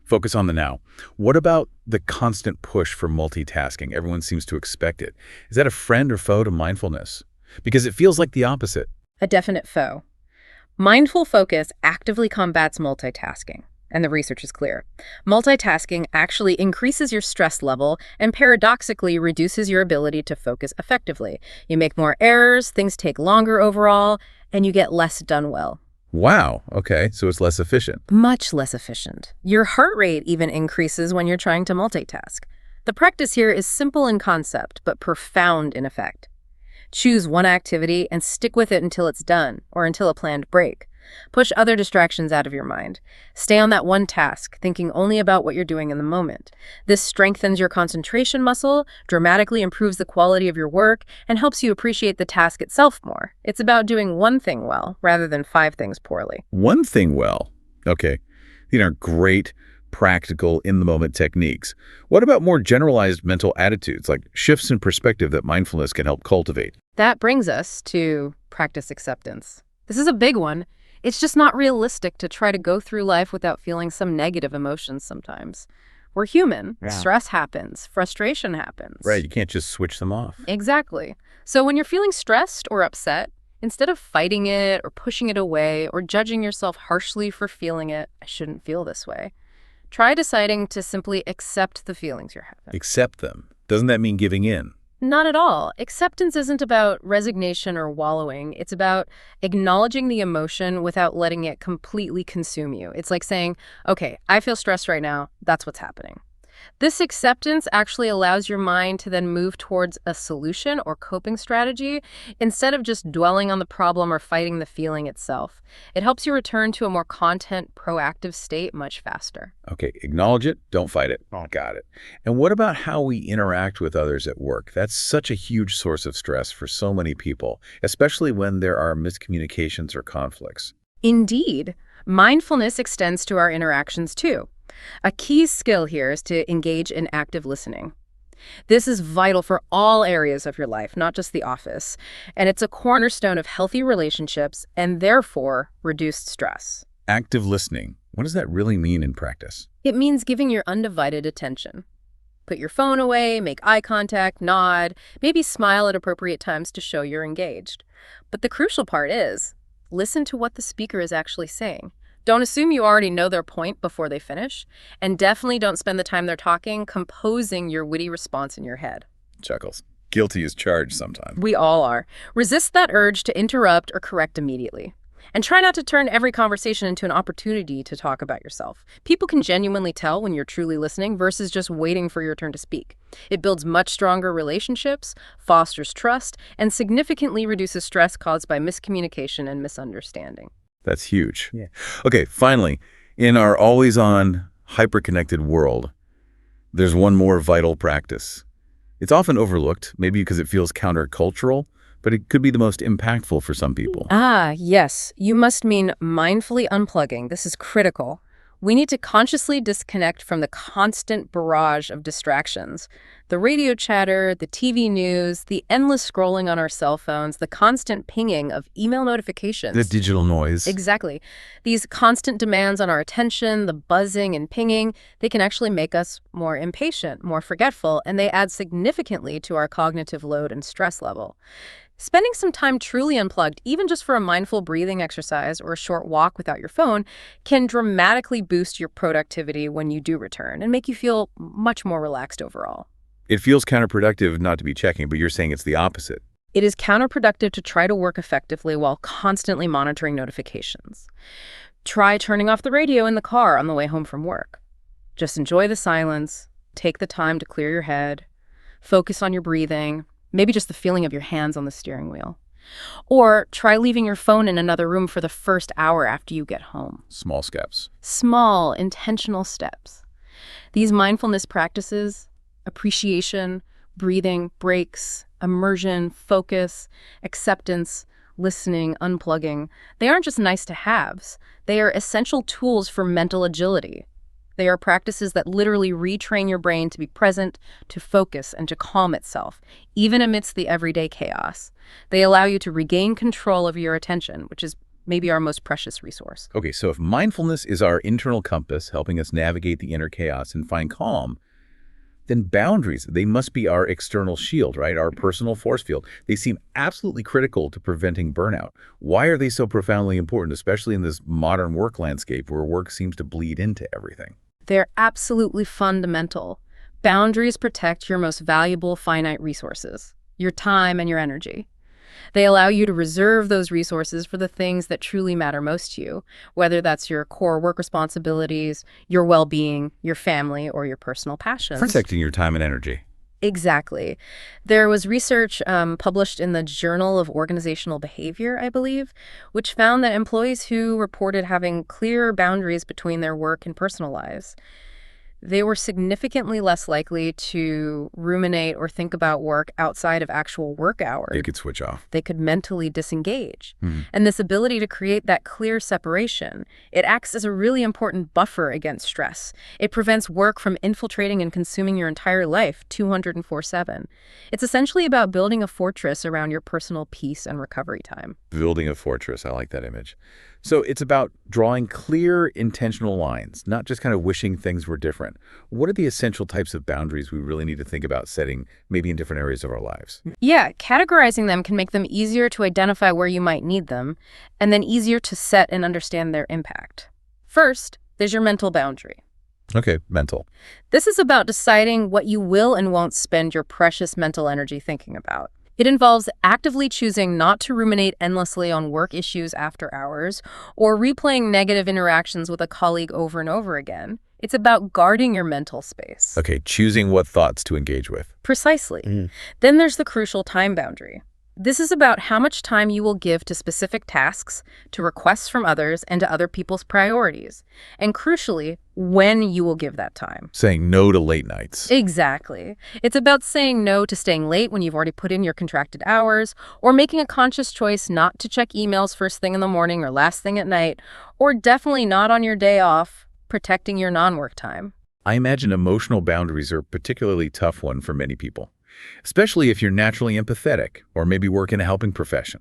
Focus on the now. What about the constant push for multitasking? Everyone seems to expect it. Is that a friend or foe to mindfulness? Because it feels like the opposite. A definite foe. Mindful focus actively combats multitasking, and the research is clear. Multitasking actually increases your stress level and paradoxically reduces your ability to focus effectively. You make more errors, things take longer overall, and you get less done well. Wow, okay, so it's less efficient. Much less efficient. Your heart rate even increases when you're trying to multitask. The practice here is simple in concept, but profound in effect. Choose one activity and stick with it until it's done, or until a planned break. Push other distractions out of your mind. Stay on that one task, thinking only about what you're doing in the moment. This strengthens your concentration muscle, dramatically improves the quality of your work, and helps you appreciate the task itself more. It's about doing one thing well, rather than 5 things poorly. One thing well. Okay, these are great practical, in-the-moment techniques. What about more generalized mental attitudes, like shifts in perspective that mindfulness can help cultivate? That brings us to practice acceptance. This is a big one. It's just not realistic to try to go through life without feeling some negative emotions sometimes. We're human. Yeah. Stress happens. Frustration happens. Right, you can't just switch them off. Exactly. So when you're feeling stressed or upset, instead of fighting it or pushing it away or judging yourself harshly for feeling it, I shouldn't feel this way, try deciding to simply accept the feelings you're having. Accept them. Doesn't that mean giving in? Not at all. Acceptance isn't about resignation or wallowing. It's about acknowledging the emotion without letting it completely consume you. It's like saying, okay, I feel stressed right now. That's what's happening. This acceptance actually allows your mind to then move towards a solution or coping strategy instead of just dwelling on the problem or fighting the feeling itself. It helps you return to a more content, proactive state much faster. Okay, acknowledge it, don't fight it. Got it. And what about how we interact with others at work? That's such a huge source of stress for so many people, especially when there are miscommunications or conflicts. Indeed, mindfulness extends to our interactions too. A key skill here is to engage in active listening. This is vital for all areas of your life, not just the office, and it's a cornerstone of healthy relationships and therefore reduced stress. Active listening. What does that really mean in practice? It means giving your undivided attention. Put your phone away, make eye contact, nod, maybe smile at appropriate times to show you're engaged. But the crucial part is, listen to what the speaker is actually saying. Don't assume you already know their point before they finish, and definitely don't spend the time they're talking composing your witty response in your head. Chuckles. Guilty as charged sometimes. We all are. Resist that urge to interrupt or correct immediately. And try not to turn every conversation into an opportunity to talk about yourself. People can genuinely tell when you're truly listening versus just waiting for your turn to speak. It builds much stronger relationships, fosters trust, and significantly reduces stress caused by miscommunication and misunderstanding. That's huge. Yeah. Okay, finally, in our always-on, hyper-connected world, there's one more vital practice. It's often overlooked, maybe because it feels countercultural, but it could be the most impactful for some people. Ah, yes. You must mean mindfully unplugging. This is critical. We need to consciously disconnect from the constant barrage of distractions. The radio chatter, the TV news, the endless scrolling on our cell phones, the constant pinging of email notifications. The digital noise. Exactly. These constant demands on our attention, the buzzing and pinging, they can actually make us more impatient, more forgetful, and they add significantly to our cognitive load and stress level. Spending some time truly unplugged, even just for a mindful breathing exercise or a short walk without your phone, can dramatically boost your productivity when you do return and make you feel much more relaxed overall. It feels counterproductive not to be checking, but you're saying it's the opposite. It is counterproductive to try to work effectively while constantly monitoring notifications. Try turning off the radio in the car on the way home from work. Just enjoy the silence, take the time to clear your head, focus on your breathing, maybe just the feeling of your hands on the steering wheel. Or try leaving your phone in another room for the first hour after you get home. Small steps. Small, intentional steps. These mindfulness practices, appreciation, breathing, breaks, immersion, focus, acceptance, listening, unplugging, they aren't just nice-to-haves. They are essential tools for mental agility. They are practices that literally retrain your brain to be present, to focus, and to calm itself, even amidst the everyday chaos. They allow you to regain control of your attention, which is maybe our most precious resource. Okay, so if mindfulness is our internal compass, helping us navigate the inner chaos and find calm, then boundaries, they must be our external shield, right? Our personal force field. They seem absolutely critical to preventing burnout. Why are they so profoundly important, especially in this modern work landscape where work seems to bleed into everything? They're absolutely fundamental. Boundaries protect your most valuable finite resources, your time and your energy. They allow you to reserve those resources for the things that truly matter most to you, whether that's your core work responsibilities, your well-being, your family, or your personal passions. Protecting your time and energy. Exactly. There was research published in the Journal of Organizational Behavior, I believe, which found that employees who reported having clear boundaries between their work and personal lives, They were significantly less likely to ruminate or think about work outside of actual work hours. They could switch off. They could mentally disengage. And this ability to create that clear separation, it acts as a really important buffer against stress. It prevents work from infiltrating and consuming your entire life 204/7. It's essentially about building a fortress around your personal peace and recovery time. Building a fortress. I like that image. So it's about drawing clear, intentional lines, not just kind of wishing things were different. What are the essential types of boundaries we really need to think about setting, maybe in different areas of our lives? Yeah, categorizing them can make them easier to identify where you might need them, and then easier to set and understand their impact. First, there's your mental boundary. Okay, mental. This is about deciding what you will and won't spend your precious mental energy thinking about. It involves actively choosing not to ruminate endlessly on work issues after hours or replaying negative interactions with a colleague over and over again. It's about guarding your mental space. Okay, choosing what thoughts to engage with. Precisely. Then there's the crucial time boundary. This is about how much time you will give to specific tasks, to requests from others, and to other people's priorities. And crucially, when you will give that time. Saying no to late nights. Exactly. It's about saying no to staying late when you've already put in your contracted hours, or making a conscious choice not to check emails first thing in the morning or last thing at night, or definitely not on your day off, protecting your non-work time. I imagine emotional boundaries are a particularly tough one for many people, especially if you're naturally empathetic or maybe work in a helping profession.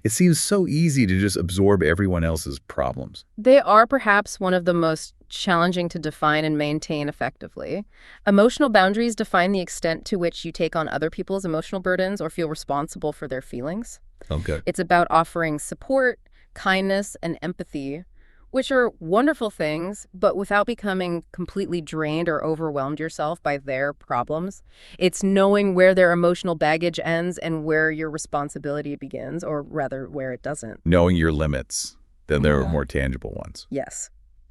It seems so easy to just absorb everyone else's problems. They are perhaps one of the most challenging to define and maintain effectively. Emotional boundaries define the extent to which you take on other people's emotional burdens or feel responsible for their feelings. Okay. It's about offering support, kindness, and empathy, which are wonderful things, but without becoming completely drained or overwhelmed yourself by their problems. It's knowing where their emotional baggage ends and where your responsibility begins, or rather, where it doesn't. Knowing your limits, then there are more tangible ones. Yes.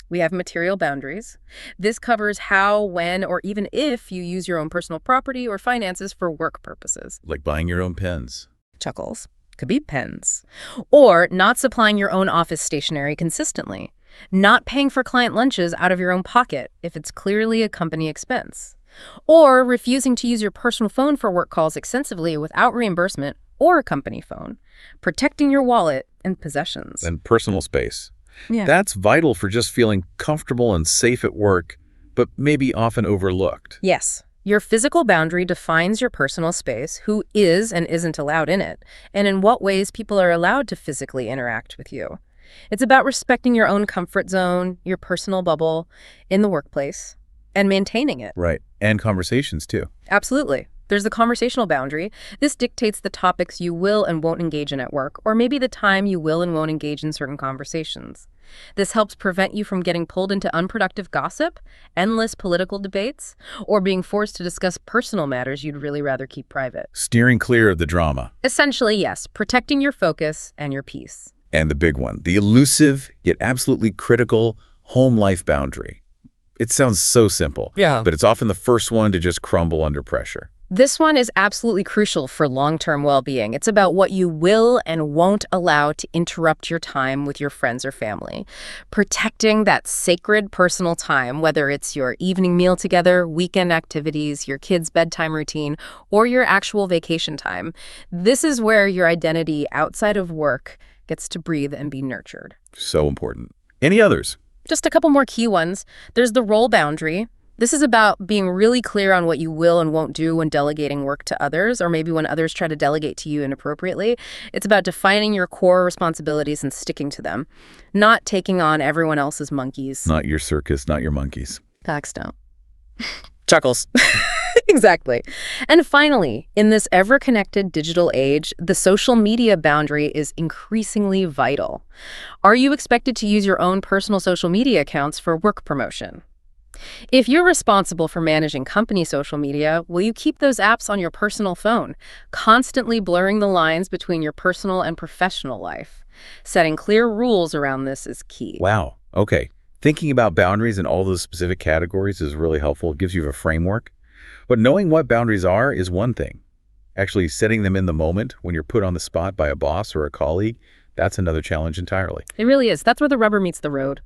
We have material boundaries. This covers how, when, or even if you use your own personal property or finances for work purposes. Like buying your own pens. Chuckles. Could be pens. Or not supplying your own office stationery consistently. Not paying for client lunches out of your own pocket if it's clearly a company expense. Or refusing to use your personal phone for work calls extensively without reimbursement or a company phone. Protecting your wallet and possessions. And personal space. Yeah. That's vital for just feeling comfortable and safe at work, but maybe often overlooked. Yes. Your physical boundary defines your personal space, who is and isn't allowed in it, and in what ways people are allowed to physically interact with you. It's about respecting your own comfort zone, your personal bubble in the workplace, and maintaining it. Right. And conversations, too. Absolutely. There's the conversational boundary. This dictates the topics you will and won't engage in at work, or maybe the time you will and won't engage in certain conversations. This helps prevent you from getting pulled into unproductive gossip, endless political debates, or being forced to discuss personal matters you'd really rather keep private. Steering clear of the drama. Essentially, yes, protecting your focus and your peace. And the big one, the elusive yet absolutely critical home life boundary. It sounds so simple, but it's often the first one to just crumble under pressure. This one is absolutely crucial for long-term well-being. It's about what you will and won't allow to interrupt your time with your friends or family. Protecting that sacred personal time, whether it's your evening meal together, weekend activities, your kids' bedtime routine, or your actual vacation time. This is where your identity outside of work gets to breathe and be nurtured. So important. Any others? Just a couple more key ones. There's the role boundary. This is about being really clear on what you will and won't do when delegating work to others, or maybe when others try to delegate to you inappropriately. It's about defining your core responsibilities and sticking to them, not taking on everyone else's monkeys. Not your circus, not your monkeys. Facts don't. Chuckles. Exactly. And finally, in this ever-connected digital age, the social media boundary is increasingly vital. Are you expected to use your own personal social media accounts for work promotion? If you're responsible for managing company social media, will you keep those apps on your personal phone, constantly blurring the lines between your personal and professional life? Setting clear rules around this is key. Wow. Okay. Thinking about boundaries in all those specific categories is really helpful. It gives you a framework. But knowing what boundaries are is one thing. Actually setting them in the moment when you're put on the spot by a boss or a colleague, that's another challenge entirely. It really is. That's where the rubber meets the road.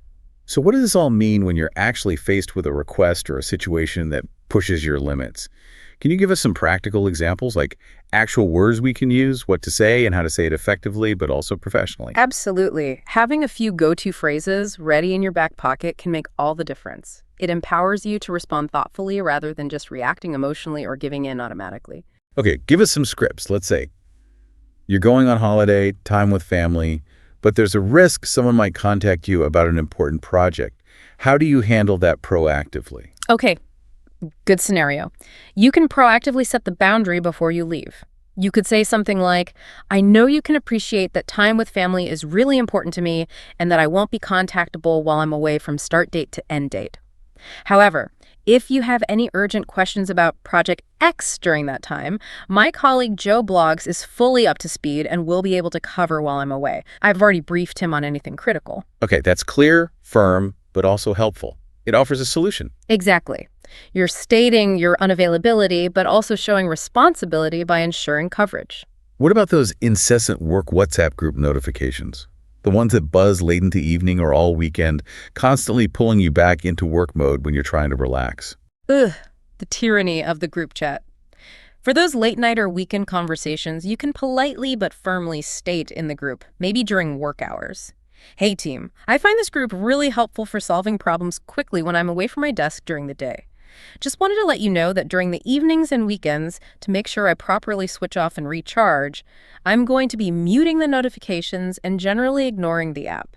So what does this all mean when you're actually faced with a request or a situation that pushes your limits? Can you give us some practical examples, like actual words we can use, what to say and how to say it effectively, but also professionally? Absolutely. Having a few go-to phrases ready in your back pocket can make all the difference. It empowers you to respond thoughtfully rather than just reacting emotionally or giving in automatically. Okay, give us some scripts. Let's say you're going on holiday, time with family, but there's a risk someone might contact you about an important project. How do you handle that proactively? Okay, good scenario. You can proactively set the boundary before you leave. You could say something like, I know you can appreciate that time with family is really important to me and that I won't be contactable while I'm away from start date to end date. However, if you have any urgent questions about Project X during that time, my colleague Joe Bloggs is fully up to speed and will be able to cover while I'm away. I've already briefed him on anything critical. Okay, that's clear, firm, but also helpful. It offers a solution. Exactly. You're stating your unavailability, but also showing responsibility by ensuring coverage. What about those incessant work WhatsApp group notifications? The ones that buzz late into evening or all weekend, constantly pulling you back into work mode when you're trying to relax. Ugh, the tyranny of the group chat. For those late night or weekend conversations, you can politely but firmly state in the group, maybe during work hours, hey team, I find this group really helpful for solving problems quickly when I'm away from my desk during the day. Just wanted to let you know that during the evenings and weekends, to make sure I properly switch off and recharge, I'm going to be muting the notifications and generally ignoring the app.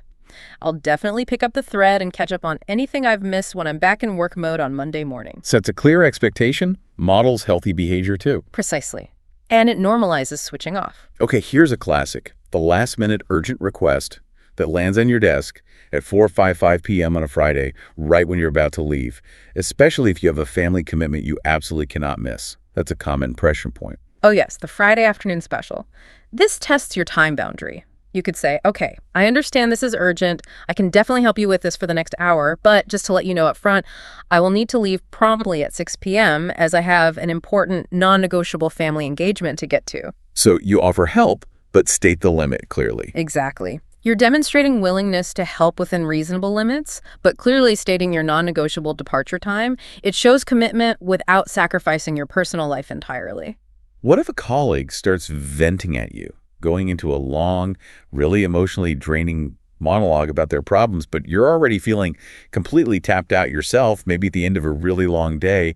I'll definitely pick up the thread and catch up on anything I've missed when I'm back in work mode on Monday morning. Sets a clear expectation, models healthy behavior too. Precisely. And it normalizes switching off. Okay, here's a classic. The last-minute urgent request that lands on your desk at 4:55 p.m. on a Friday, right when you're about to leave, especially if you have a family commitment you absolutely cannot miss. That's a common pressure point. Oh yes, the Friday afternoon special. This tests your time boundary. You could say, okay, I understand this is urgent. I can definitely help you with this for the next hour, but just to let you know up front, I will need to leave promptly at 6 p.m. as I have an important non-negotiable family engagement to get to. So you offer help, but state the limit clearly. Exactly. You're demonstrating willingness to help within reasonable limits, but clearly stating your non-negotiable departure time. It shows commitment without sacrificing your personal life entirely. What if a colleague starts venting at you, going into a long, really emotionally draining monologue about their problems, but you're already feeling completely tapped out yourself, maybe at the end of a really long day?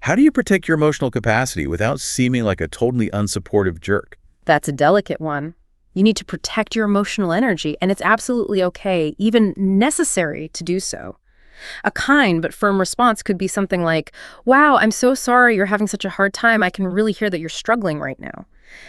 How do you protect your emotional capacity without seeming like a totally unsupportive jerk? That's a delicate one. You need to protect your emotional energy, and it's absolutely okay, even necessary, to do so. A kind but firm response could be something like, wow, I'm so sorry you're having such a hard time. I can really hear that you're struggling right now.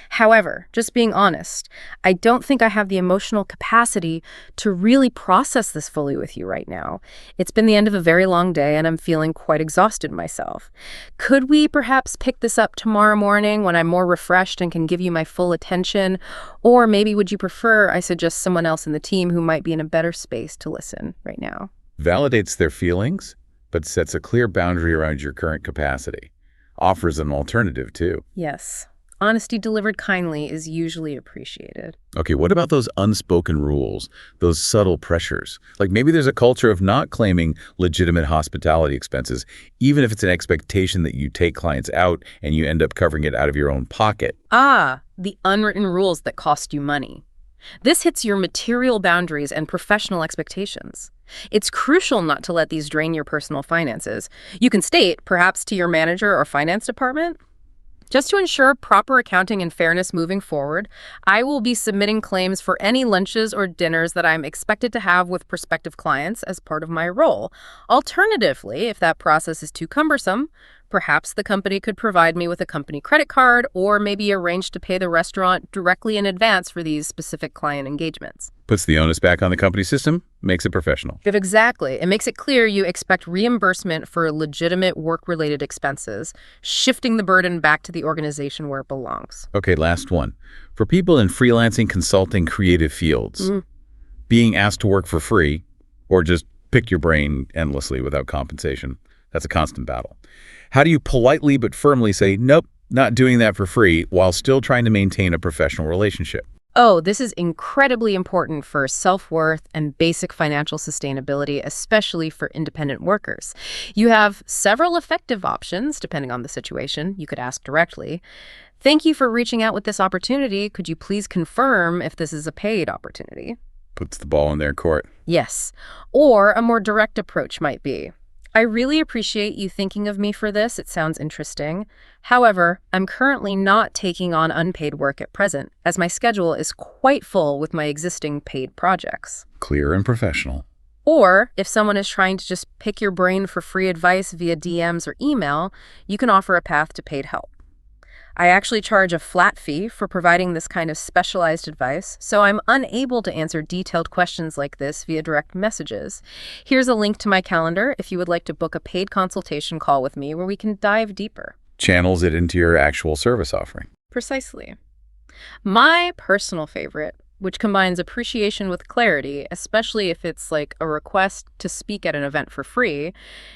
However, just being honest, I don't think I have the emotional capacity to really process this fully with you right now. It's been the end of a very long day and I'm feeling quite exhausted myself. Could we perhaps pick this up tomorrow morning when I'm more refreshed and can give you my full attention? Or maybe would you prefer I suggest someone else in the team who might be in a better space to listen right now? Validates their feelings, but sets a clear boundary around your current capacity. Offers an alternative too. Yes. Honesty delivered kindly is usually appreciated. Okay, what about those unspoken rules, those subtle pressures? Like maybe there's a culture of not claiming legitimate hospitality expenses, even if it's an expectation that you take clients out and you end up covering it out of your own pocket. Ah, the unwritten rules that cost you money. This hits your material boundaries and professional expectations. It's crucial not to let these drain your personal finances. You can state, perhaps to your manager or finance department, just to ensure proper accounting and fairness moving forward, I will be submitting claims for any lunches or dinners that I'm expected to have with prospective clients as part of my role. Alternatively, if that process is too cumbersome, perhaps the company could provide me with a company credit card or maybe arrange to pay the restaurant directly in advance for these specific client engagements. Puts the onus back on the company system, makes it professional. Exactly. It makes it clear you expect reimbursement for legitimate work-related expenses, shifting the burden back to the organization where it belongs. Okay, last one. For people in freelancing, consulting, creative fields, being asked to work for free or just pick your brain endlessly without compensation, that's a constant battle. How do you politely but firmly say, nope, not doing that for free, while still trying to maintain a professional relationship? Oh, this is incredibly important for self-worth and basic financial sustainability, especially for independent workers. You have several effective options, depending on the situation. You could ask directly, "Thank you for reaching out with this opportunity. Could you please confirm if this is a paid opportunity?" Puts the ball in their court. Yes. Or a more direct approach might be, "I really appreciate you thinking of me for this. It sounds interesting. However, I'm currently not taking on unpaid work at present, as my schedule is quite full with my existing paid projects." Clear and professional. Or if someone is trying to just pick your brain for free advice via DMs or email, you can offer a path to paid help. "I actually charge a flat fee for providing this kind of specialized advice, so I'm unable to answer detailed questions like this via direct messages. Here's a link to my calendar if you would like to book a paid consultation call with me where we can dive deeper." Channels it into your actual service offering. Precisely. My personal favorite, which combines appreciation with clarity, especially if it's like a request to speak at an event for free,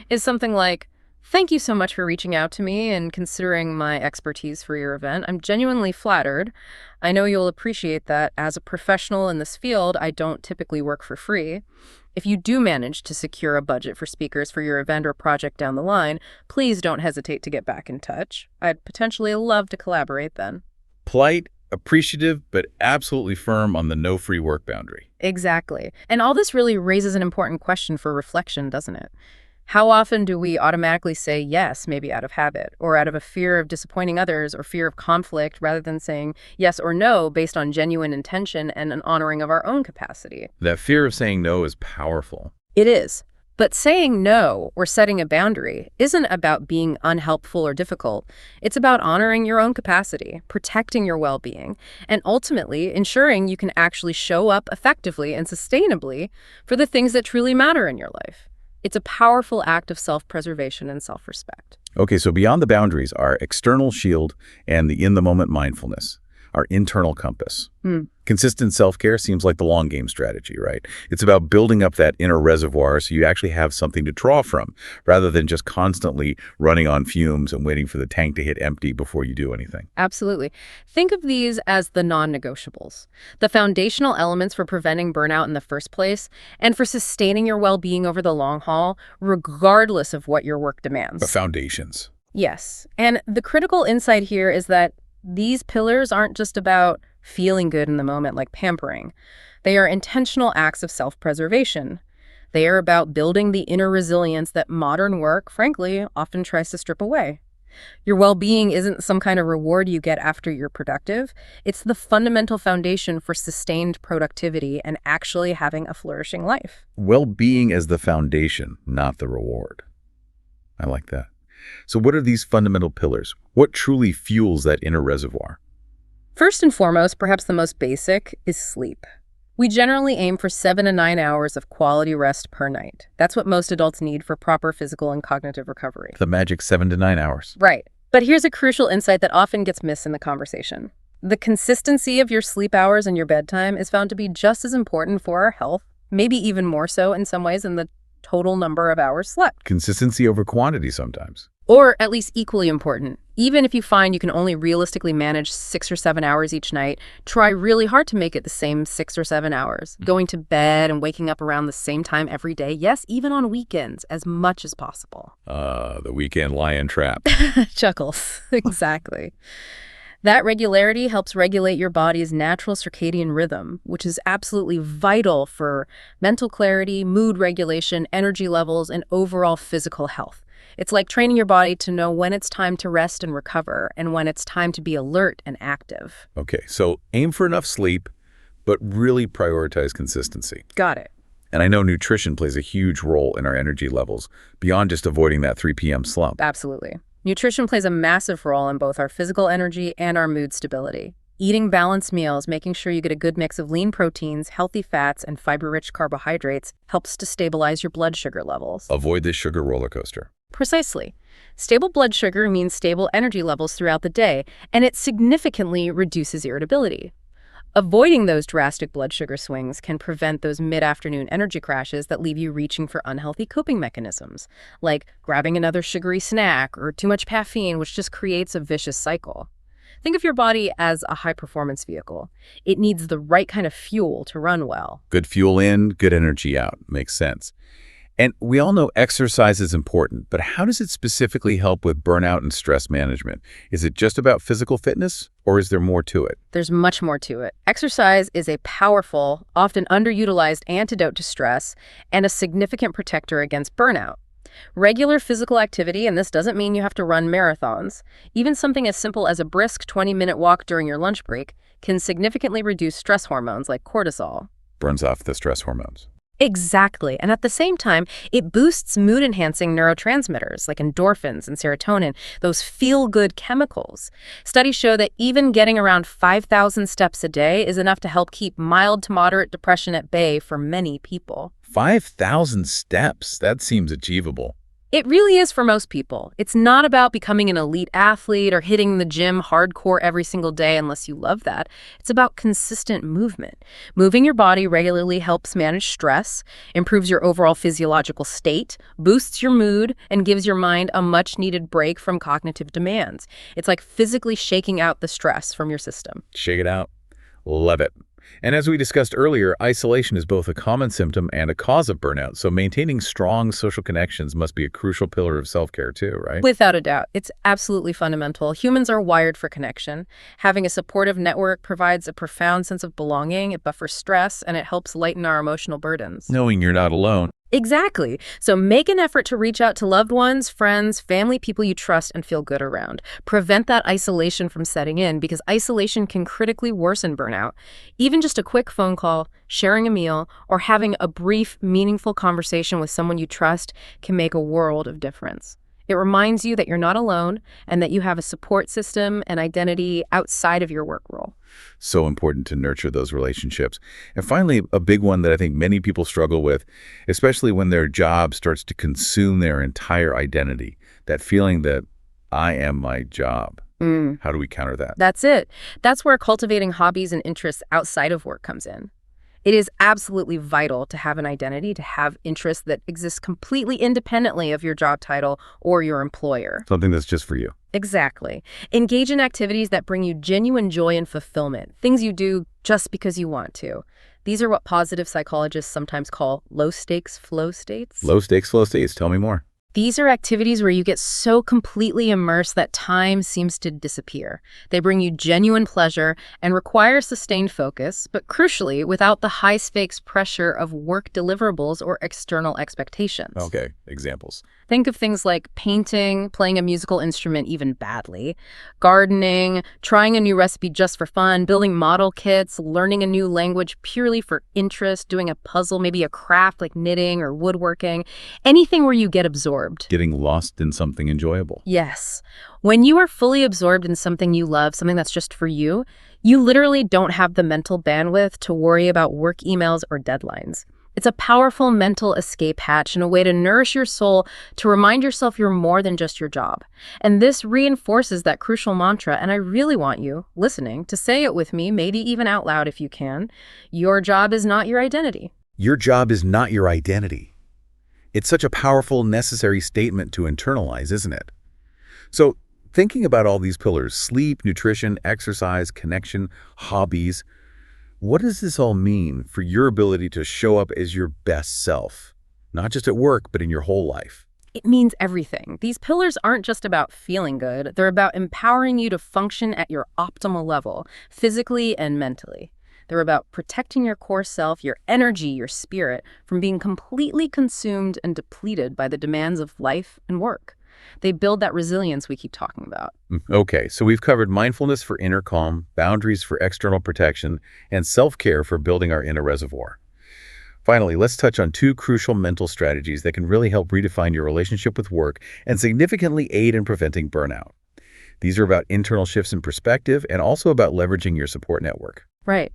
is something like, "Thank you so much for reaching out to me and considering my expertise for your event. I'm genuinely flattered. I know you'll appreciate that as a professional in this field, I don't typically work for free. If you do manage to secure a budget for speakers for your event or project down the line, please don't hesitate to get back in touch. I'd potentially love to collaborate then." Polite, appreciative, but absolutely firm on the no free work boundary. Exactly. And all this really raises an important question for reflection, doesn't it? How often do we automatically say yes, maybe out of habit, or out of a fear of disappointing others or fear of conflict, rather than saying yes or no based on genuine intention and an honoring of our own capacity? That fear of saying no is powerful. It is. But saying no or setting a boundary isn't about being unhelpful or difficult. It's about honoring your own capacity, protecting your well-being, and ultimately ensuring you can actually show up effectively and sustainably for the things that truly matter in your life. It's a powerful act of self-preservation and self-respect. Okay, so beyond the boundaries, our external shield and the in-the-moment mindfulness, our internal compass. Consistent self-care seems like the long game strategy, right? It's about building up that inner reservoir so you actually have something to draw from, rather than just constantly running on fumes and waiting for the tank to hit empty before you do anything. Absolutely. Think of these as the non-negotiables, the foundational elements for preventing burnout in the first place and for sustaining your well-being over the long haul, regardless of what your work demands. The foundations. Yes. And the critical insight here is that these pillars aren't just about feeling good in the moment like pampering. They are intentional acts of self-preservation. They are about building the inner resilience that modern work, frankly, often tries to strip away. Your well-being isn't some kind of reward you get after you're productive. It's the fundamental foundation for sustained productivity and actually having a flourishing life. Well-being as the foundation, not the reward. I like that. So what are these fundamental pillars? What truly fuels that inner reservoir? First and foremost, perhaps the most basic, is sleep. We generally aim for 7 to 9 hours of quality rest per night. That's what most adults need for proper physical and cognitive recovery. The magic 7 to 9 hours. Right. But here's a crucial insight that often gets missed in the conversation. The consistency of your sleep hours and your bedtime is found to be just as important for our health, maybe even more so in some ways than the total number of hours slept. Consistency over quantity sometimes. Or at least equally important. Even if you find you can only realistically manage 6 or 7 hours each night, try really hard to make it the same 6 or 7 hours. Going to bed and waking up around the same time every day, yes, even on weekends, as much as possible. The weekend lion trap. Chuckles. Exactly. That regularity helps regulate your body's natural circadian rhythm, which is absolutely vital for mental clarity, mood regulation, energy levels, and overall physical health. It's like training your body to know when it's time to rest and recover and when it's time to be alert and active. Okay, so aim for enough sleep, but really prioritize consistency. Got it. And I know nutrition plays a huge role in our energy levels, beyond just avoiding that 3 p.m. slump. Absolutely. Nutrition plays a massive role in both our physical energy and our mood stability. Eating balanced meals, making sure you get a good mix of lean proteins, healthy fats, and fiber-rich carbohydrates helps to stabilize your blood sugar levels. Avoid this sugar roller coaster. Precisely. Stable blood sugar means stable energy levels throughout the day, and it significantly reduces irritability. Avoiding those drastic blood sugar swings can prevent those mid-afternoon energy crashes that leave you reaching for unhealthy coping mechanisms, like grabbing another sugary snack or too much caffeine, which just creates a vicious cycle. Think of your body as a high-performance vehicle. It needs the right kind of fuel to run well. Good fuel in, good energy out. Makes sense. And we all know exercise is important, but how does it specifically help with burnout and stress management? Is it just about physical fitness, or is there more to it? There's much more to it. Exercise is a powerful, often underutilized antidote to stress and a significant protector against burnout. Regular physical activity, and this doesn't mean you have to run marathons, even something as simple as a brisk 20-minute walk during your lunch break can significantly reduce stress hormones like cortisol. Burns off the stress hormones. Exactly. And at the same time, it boosts mood-enhancing neurotransmitters like endorphins and serotonin, those feel-good chemicals. Studies show that even getting around 5,000 steps a day is enough to help keep mild to moderate depression at bay for many people. 5,000 steps. That seems achievable. It really is for most people. It's not about becoming an elite athlete or hitting the gym hardcore every single day unless you love that. It's about consistent movement. Moving your body regularly helps manage stress, improves your overall physiological state, boosts your mood, and gives your mind a much-needed break from cognitive demands. It's like physically shaking out the stress from your system. Shake it out. Love it. And as we discussed earlier, isolation is both a common symptom and a cause of burnout, so maintaining strong social connections must be a crucial pillar of self-care too, right? Without a doubt. It's absolutely fundamental. Humans are wired for connection. Having a supportive network provides a profound sense of belonging, it buffers stress, and it helps lighten our emotional burdens. Knowing you're not alone. Exactly. So make an effort to reach out to loved ones, friends, family, people you trust and feel good around. Prevent that isolation from setting in because isolation can critically worsen burnout. Even just a quick phone call, sharing a meal, or having a brief, meaningful conversation with someone you trust can make a world of difference. It reminds you that you're not alone and that you have a support system and identity outside of your work role. So important to nurture those relationships. And finally, a big one that I think many people struggle with, especially when their job starts to consume their entire identity, that feeling that I am my job. How do we counter that? That's it. That's where cultivating hobbies and interests outside of work comes in. It is absolutely vital to have an identity, to have interests that exist completely independently of your job title or your employer. Something that's just for you. Exactly. Engage in activities that bring you genuine joy and fulfillment, things you do just because you want to. These are what positive psychologists sometimes call low-stakes flow states. Low-stakes flow states. Tell me more. These are activities where you get so completely immersed that time seems to disappear. They bring you genuine pleasure and require sustained focus, but crucially, without the high-stakes pressure of work deliverables or external expectations. Okay, examples. Think of things like painting, playing a musical instrument even badly, gardening, trying a new recipe just for fun, building model kits, learning a new language purely for interest, doing a puzzle, maybe a craft like knitting or woodworking, anything where you get absorbed. Getting lost in something enjoyable. Yes. When you are fully absorbed in something you love, something that's just for you, you literally don't have the mental bandwidth to worry about work emails or deadlines. It's a powerful mental escape hatch and a way to nourish your soul, to remind yourself you're more than just your job. And this reinforces that crucial mantra, and I really want you, listening, to say it with me, maybe even out loud if you can. Your job is not your identity. Your job is not your identity. It's such a powerful, necessary statement to internalize, isn't it? So, thinking about all these pillars, sleep, nutrition, exercise, connection, hobbies, what does this all mean for your ability to show up as your best self? Not just at work, but in your whole life. It means everything. These pillars aren't just about feeling good. They're about empowering you to function at your optimal level, physically and mentally. They're about protecting your core self, your energy, your spirit, from being completely consumed and depleted by the demands of life and work. They build that resilience we keep talking about. Okay, so we've covered mindfulness for inner calm, boundaries for external protection, and self-care for building our inner reservoir. Finally, let's touch on two crucial mental strategies that can really help redefine your relationship with work and significantly aid in preventing burnout. These are about internal shifts in perspective and also about leveraging your support network. Right.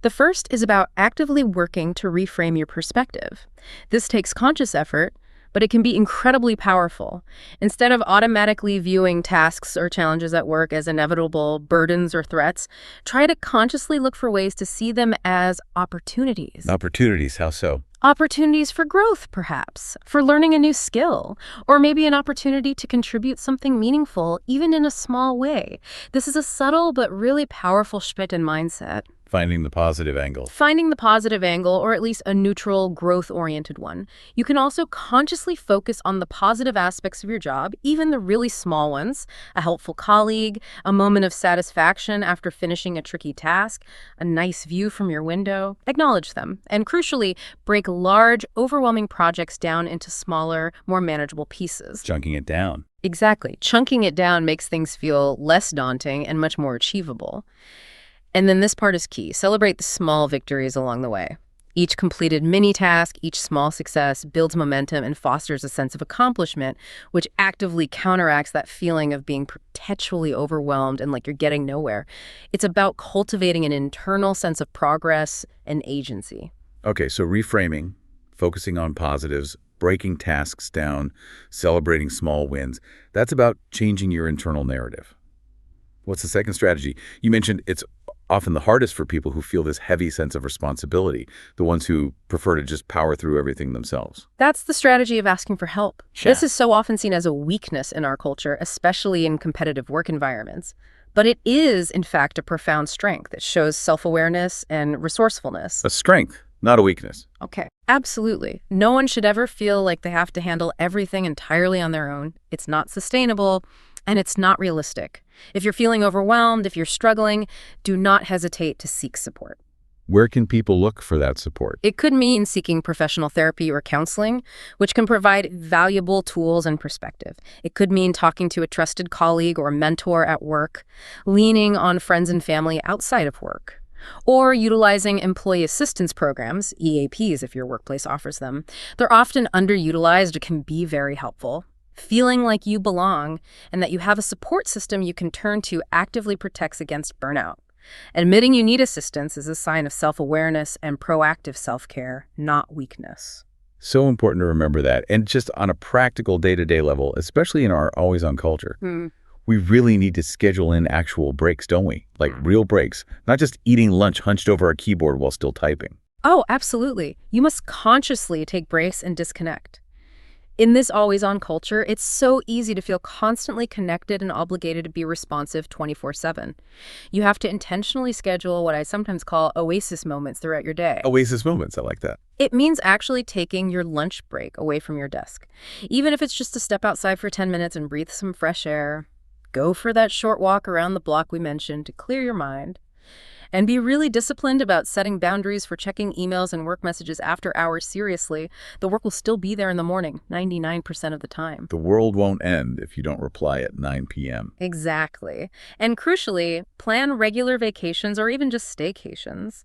The first is about actively working to reframe your perspective. This takes conscious effort, but it can be incredibly powerful. Instead of automatically viewing tasks or challenges at work as inevitable burdens or threats, try to consciously look for ways to see them as opportunities. Opportunities, how so? Opportunities for growth, perhaps, for learning a new skill, or maybe an opportunity to contribute something meaningful, even in a small way. This is a subtle but really powerful shift in mindset. Finding the positive angle. Finding the positive angle, or at least a neutral, growth-oriented one. You can also consciously focus on the positive aspects of your job, even the really small ones, a helpful colleague, a moment of satisfaction after finishing a tricky task, a nice view from your window. Acknowledge them, and crucially, break large, overwhelming projects down into smaller, more manageable pieces. Chunking it down. Exactly. Chunking it down makes things feel less daunting and much more achievable. And then this part is key. Celebrate the small victories along the way. Each completed mini-task, each small success builds momentum and fosters a sense of accomplishment, which actively counteracts that feeling of being perpetually overwhelmed and like you're getting nowhere. It's about cultivating an internal sense of progress and agency. Okay, so reframing, focusing on positives, breaking tasks down, celebrating small wins. That's about changing your internal narrative. What's the second strategy? You mentioned it's often the hardest for people who feel this heavy sense of responsibility, the ones who prefer to just power through everything themselves. That's the strategy of asking for help. Yeah. This is so often seen as a weakness in our culture, especially in competitive work environments. But it is, in fact, a profound strength. It shows self-awareness and resourcefulness. A strength, not a weakness. Okay, absolutely. No one should ever feel like they have to handle everything entirely on their own. It's not sustainable, and it's not realistic. If you're feeling overwhelmed, if you're struggling, do not hesitate to seek support. Where can people look for that support? It could mean seeking professional therapy or counseling, which can provide valuable tools and perspective. It could mean talking to a trusted colleague or mentor at work, leaning on friends and family outside of work, or utilizing employee assistance programs, EAPs if your workplace offers them. They're often underutilized and can be very helpful. Feeling like you belong and that you have a support system you can turn to actively protects against burnout. Admitting you need assistance is a sign of self-awareness and proactive self-care, not weakness. So important to remember that. And just on a practical day-to-day level, especially in our always-on culture, we really need to schedule in actual breaks, don't we? Like real breaks, not just eating lunch hunched over a keyboard while still typing. Oh, absolutely. You must consciously take breaks and disconnect. In this always-on culture, it's so easy to feel constantly connected and obligated to be responsive 24/7. You have to intentionally schedule what I sometimes call oasis moments throughout your day. Oasis moments, I like that. It means actually taking your lunch break away from your desk. Even if it's just to step outside for 10 minutes and breathe some fresh air, go for that short walk around the block we mentioned to clear your mind. And be really disciplined about setting boundaries for checking emails and work messages after hours seriously. The work will still be there in the morning, 99% of the time. The world won't end if you don't reply at 9 p.m. Exactly. And crucially, plan regular vacations or even just staycations.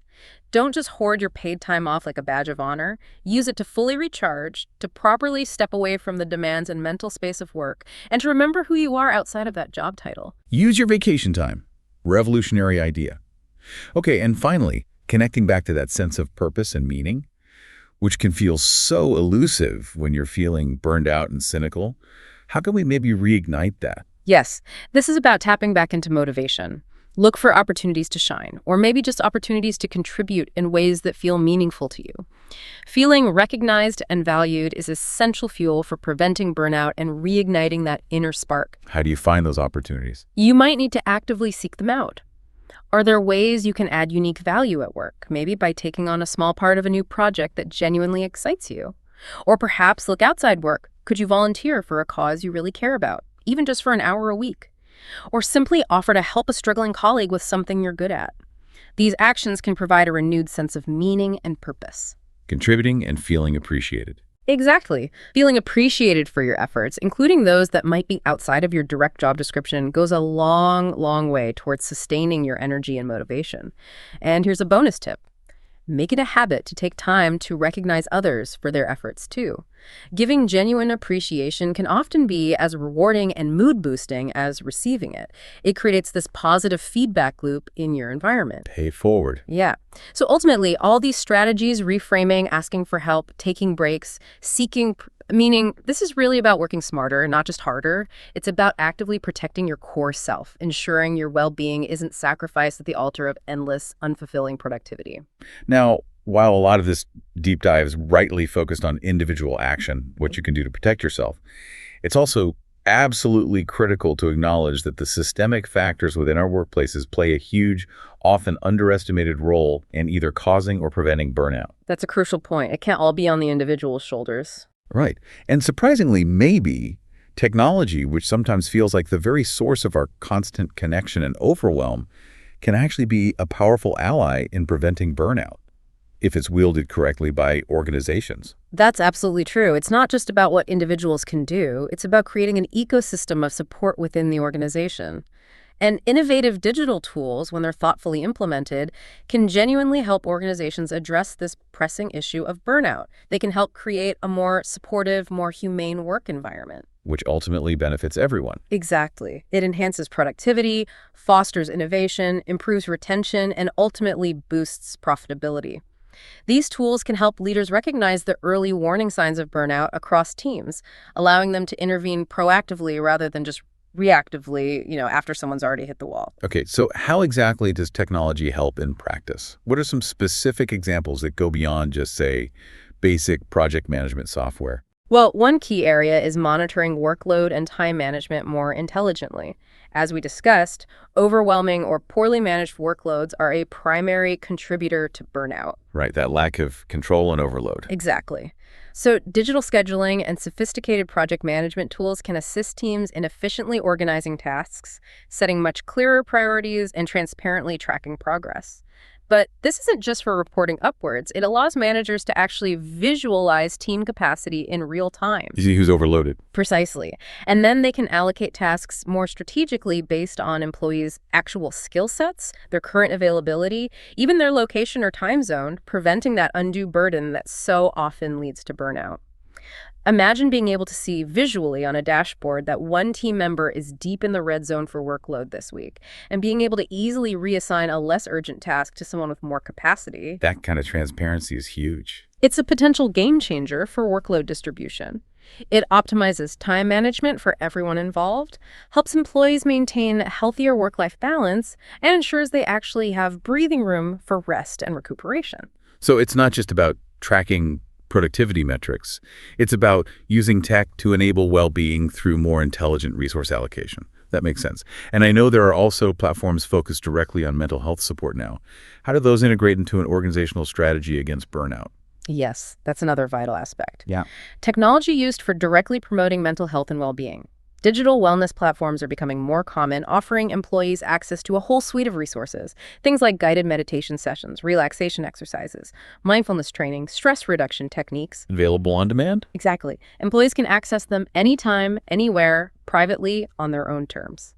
Don't just hoard your paid time off like a badge of honor. Use it to fully recharge, to properly step away from the demands and mental space of work, and to remember who you are outside of that job title. Use your vacation time. Revolutionary idea. Okay, and finally, connecting back to that sense of purpose and meaning, which can feel so elusive when you're feeling burned out and cynical, how can we maybe reignite that? Yes, this is about tapping back into motivation. Look for opportunities to shine, or maybe just opportunities to contribute in ways that feel meaningful to you. Feeling recognized and valued is essential fuel for preventing burnout and reigniting that inner spark. How do you find those opportunities? You might need to actively seek them out. Are there ways you can add unique value at work, maybe by taking on a small part of a new project that genuinely excites you? Or perhaps look outside work. Could you volunteer for a cause you really care about, even just for an hour a week? Or simply offer to help a struggling colleague with something you're good at. These actions can provide a renewed sense of meaning and purpose. Contributing and feeling appreciated. Exactly. Feeling appreciated for your efforts, including those that might be outside of your direct job description, goes a long, long way towards sustaining your energy and motivation. And here's a bonus tip. Make it a habit to take time to recognize others for their efforts too. Giving genuine appreciation can often be as rewarding and mood-boosting as receiving it. It creates this positive feedback loop in your environment. Pay forward. Yeah. So ultimately, all these strategies, reframing, asking for help, taking breaks, meaning this is really about working smarter, not just harder. It's about actively protecting your core self, ensuring your well-being isn't sacrificed at the altar of endless, unfulfilling productivity. Now, while a lot of this deep dive is rightly focused on individual action, what you can do to protect yourself, it's also absolutely critical to acknowledge that the systemic factors within our workplaces play a huge, often underestimated role in either causing or preventing burnout. That's a crucial point. It can't all be on the individual's shoulders. Right. And surprisingly, maybe technology, which sometimes feels like the very source of our constant connection and overwhelm, can actually be a powerful ally in preventing burnout, if it's wielded correctly by organizations. That's absolutely true. It's not just about what individuals can do. It's about creating an ecosystem of support within the organization. And innovative digital tools, when they're thoughtfully implemented, can genuinely help organizations address this pressing issue of burnout. They can help create a more supportive, more humane work environment. Which ultimately benefits everyone. Exactly. It enhances productivity, fosters innovation, improves retention, and ultimately boosts profitability. These tools can help leaders recognize the early warning signs of burnout across teams, allowing them to intervene proactively rather than just reactively, after someone's already hit the wall. Okay, so how exactly does technology help in practice? What are some specific examples that go beyond just, say, basic project management software? Well, one key area is monitoring workload and time management more intelligently. As we discussed, overwhelming or poorly managed workloads are a primary contributor to burnout. Right, that lack of control and overload. Exactly. So digital scheduling and sophisticated project management tools can assist teams in efficiently organizing tasks, setting much clearer priorities, and transparently tracking progress. But this isn't just for reporting upwards. It allows managers to actually visualize team capacity in real time. You see who's overloaded. Precisely. And then they can allocate tasks more strategically based on employees' actual skill sets, their current availability, even their location or time zone, preventing that undue burden that so often leads to burnout. Imagine being able to see visually on a dashboard that one team member is deep in the red zone for workload this week, and being able to easily reassign a less urgent task to someone with more capacity. That kind of transparency is huge. It's a potential game changer for workload distribution. It optimizes time management for everyone involved, helps employees maintain a healthier work-life balance, and ensures they actually have breathing room for rest and recuperation. So it's not just about tracking productivity metrics. It's about using tech to enable well-being through more intelligent resource allocation. That makes sense. And I know there are also platforms focused directly on mental health support now. How do those integrate into an organizational strategy against burnout? Yes, that's another vital aspect. Yeah. Technology used for directly promoting mental health and well-being. Digital wellness platforms are becoming more common, offering employees access to a whole suite of resources. Things like guided meditation sessions, relaxation exercises, mindfulness training, stress reduction techniques. Available on demand? Exactly. Employees can access them anytime, anywhere, privately, on their own terms.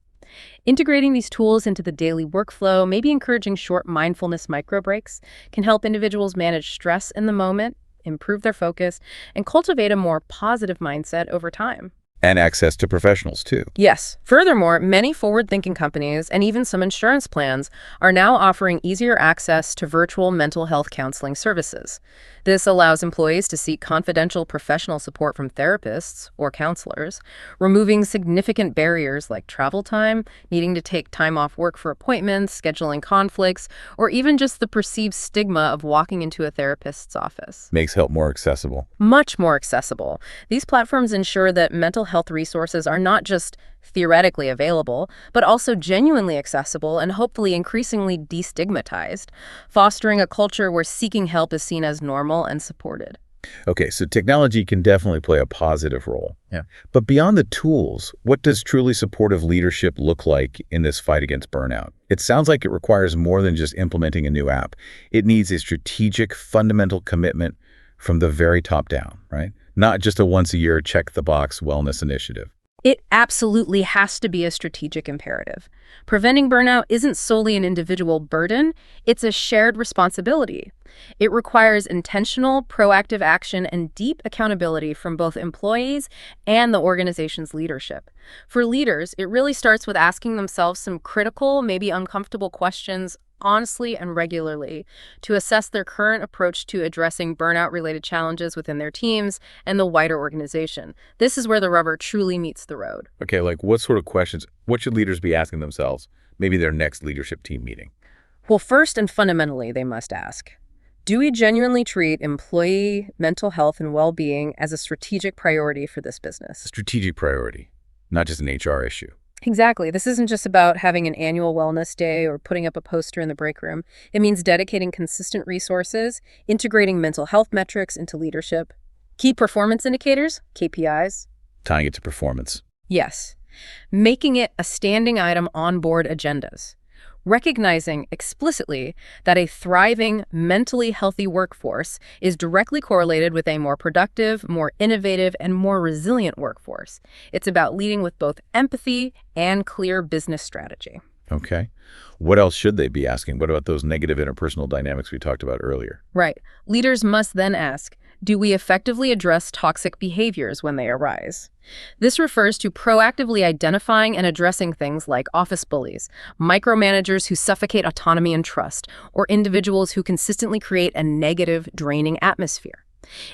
Integrating these tools into the daily workflow, maybe encouraging short mindfulness micro breaks, can help individuals manage stress in the moment, improve their focus, and cultivate a more positive mindset over time. And access to professionals, too. Yes. Furthermore, many forward-thinking companies and even some insurance plans are now offering easier access to virtual mental health counseling services. This allows employees to seek confidential professional support from therapists or counselors, removing significant barriers like travel time, needing to take time off work for appointments, scheduling conflicts, or even just the perceived stigma of walking into a therapist's office. Makes help more accessible. Much more accessible. These platforms ensure that mental health resources are not just theoretically available, but also genuinely accessible and hopefully increasingly destigmatized, fostering a culture where seeking help is seen as normal and supported. Okay, so technology can definitely play a positive role. Yeah. But beyond the tools, what does truly supportive leadership look like in this fight against burnout? It sounds like it requires more than just implementing a new app. It needs a strategic, fundamental commitment from the very top down, right? Not just a once-a-year check-the-box wellness initiative. It absolutely has to be a strategic imperative. Preventing burnout isn't solely an individual burden, it's a shared responsibility. It requires intentional, proactive action and deep accountability from both employees and the organization's leadership. For leaders, it really starts with asking themselves some critical, maybe uncomfortable questions honestly and regularly to assess their current approach to addressing burnout-related challenges within their teams and the wider organization. This is where the rubber truly meets the road. Okay, like what sort of questions, what should leaders be asking themselves, maybe their next leadership team meeting? Well, first and fundamentally, they must ask, do we genuinely treat employee mental health and well-being as a strategic priority for this business? Strategic priority, not just an HR issue. Exactly. This isn't just about having an annual wellness day or putting up a poster in the break room. It means dedicating consistent resources, integrating mental health metrics into leadership, key performance indicators, KPIs. Tying it to performance. Yes. Making it a standing item on board agendas. Recognizing explicitly that a thriving, mentally healthy workforce is directly correlated with a more productive, more innovative, and more resilient workforce. It's about leading with both empathy and clear business strategy. Okay. What else should they be asking? What about those negative interpersonal dynamics we talked about earlier? Right. Leaders must then ask, do we effectively address toxic behaviors when they arise? This refers to proactively identifying and addressing things like office bullies, micromanagers who suffocate autonomy and trust, or individuals who consistently create a negative, draining atmosphere.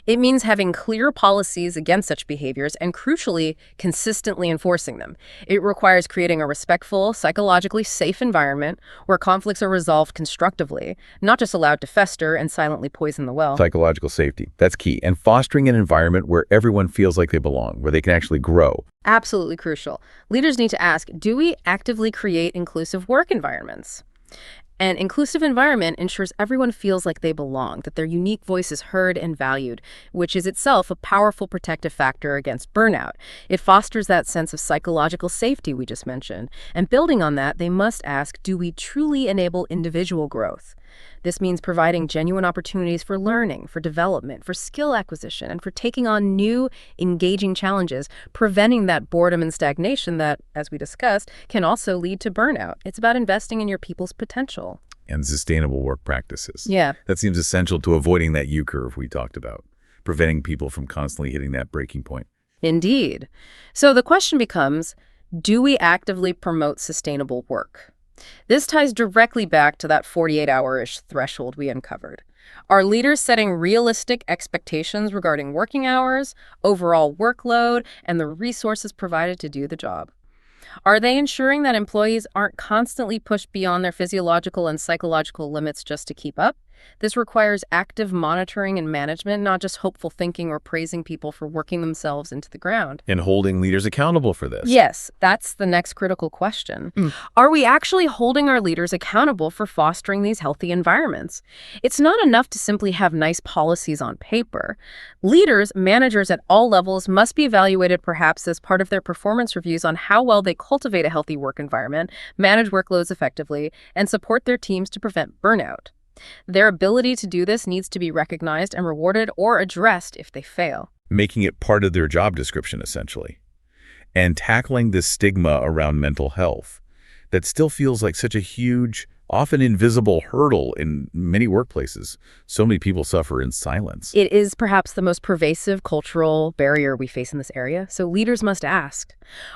It means having clear policies against such behaviors and, crucially, consistently enforcing them. It requires creating a respectful, psychologically safe environment where conflicts are resolved constructively, not just allowed to fester and silently poison the well. Psychological safety, that's key. And fostering an environment where everyone feels like they belong, where they can actually grow. Absolutely crucial. Leaders need to ask, do we actively create inclusive work environments? An inclusive environment ensures everyone feels like they belong, that their unique voice is heard and valued, which is itself a powerful protective factor against burnout. It fosters that sense of psychological safety we just mentioned. And building on that, they must ask, do we truly enable individual growth? This means providing genuine opportunities for learning, for development, for skill acquisition, and for taking on new, engaging challenges, preventing that boredom and stagnation that, as we discussed, can also lead to burnout. It's about investing in your people's potential. And sustainable work practices. Yeah. That seems essential to avoiding that U-curve we talked about, preventing people from constantly hitting that breaking point. Indeed. So the question becomes, do we actively promote sustainable work? This ties directly back to that 48-hour-ish threshold we uncovered. Are leaders setting realistic expectations regarding working hours, overall workload, and the resources provided to do the job? Are they ensuring that employees aren't constantly pushed beyond their physiological and psychological limits just to keep up? This requires active monitoring and management, not just hopeful thinking or praising people for working themselves into the ground. And holding leaders accountable for this. Yes, that's the next critical question. Are we actually holding our leaders accountable for fostering these healthy environments? It's not enough to simply have nice policies on paper. Leaders, managers at all levels must be evaluated perhaps as part of their performance reviews on how well they cultivate a healthy work environment, manage workloads effectively, and support their teams to prevent burnout. Their ability to do this needs to be recognized and rewarded or addressed if they fail. Making it part of their job description, essentially. And tackling this stigma around mental health that still feels like such a huge, often invisible hurdle in many workplaces. So many people suffer in silence. It is perhaps the most pervasive cultural barrier we face in this area, so leaders must ask,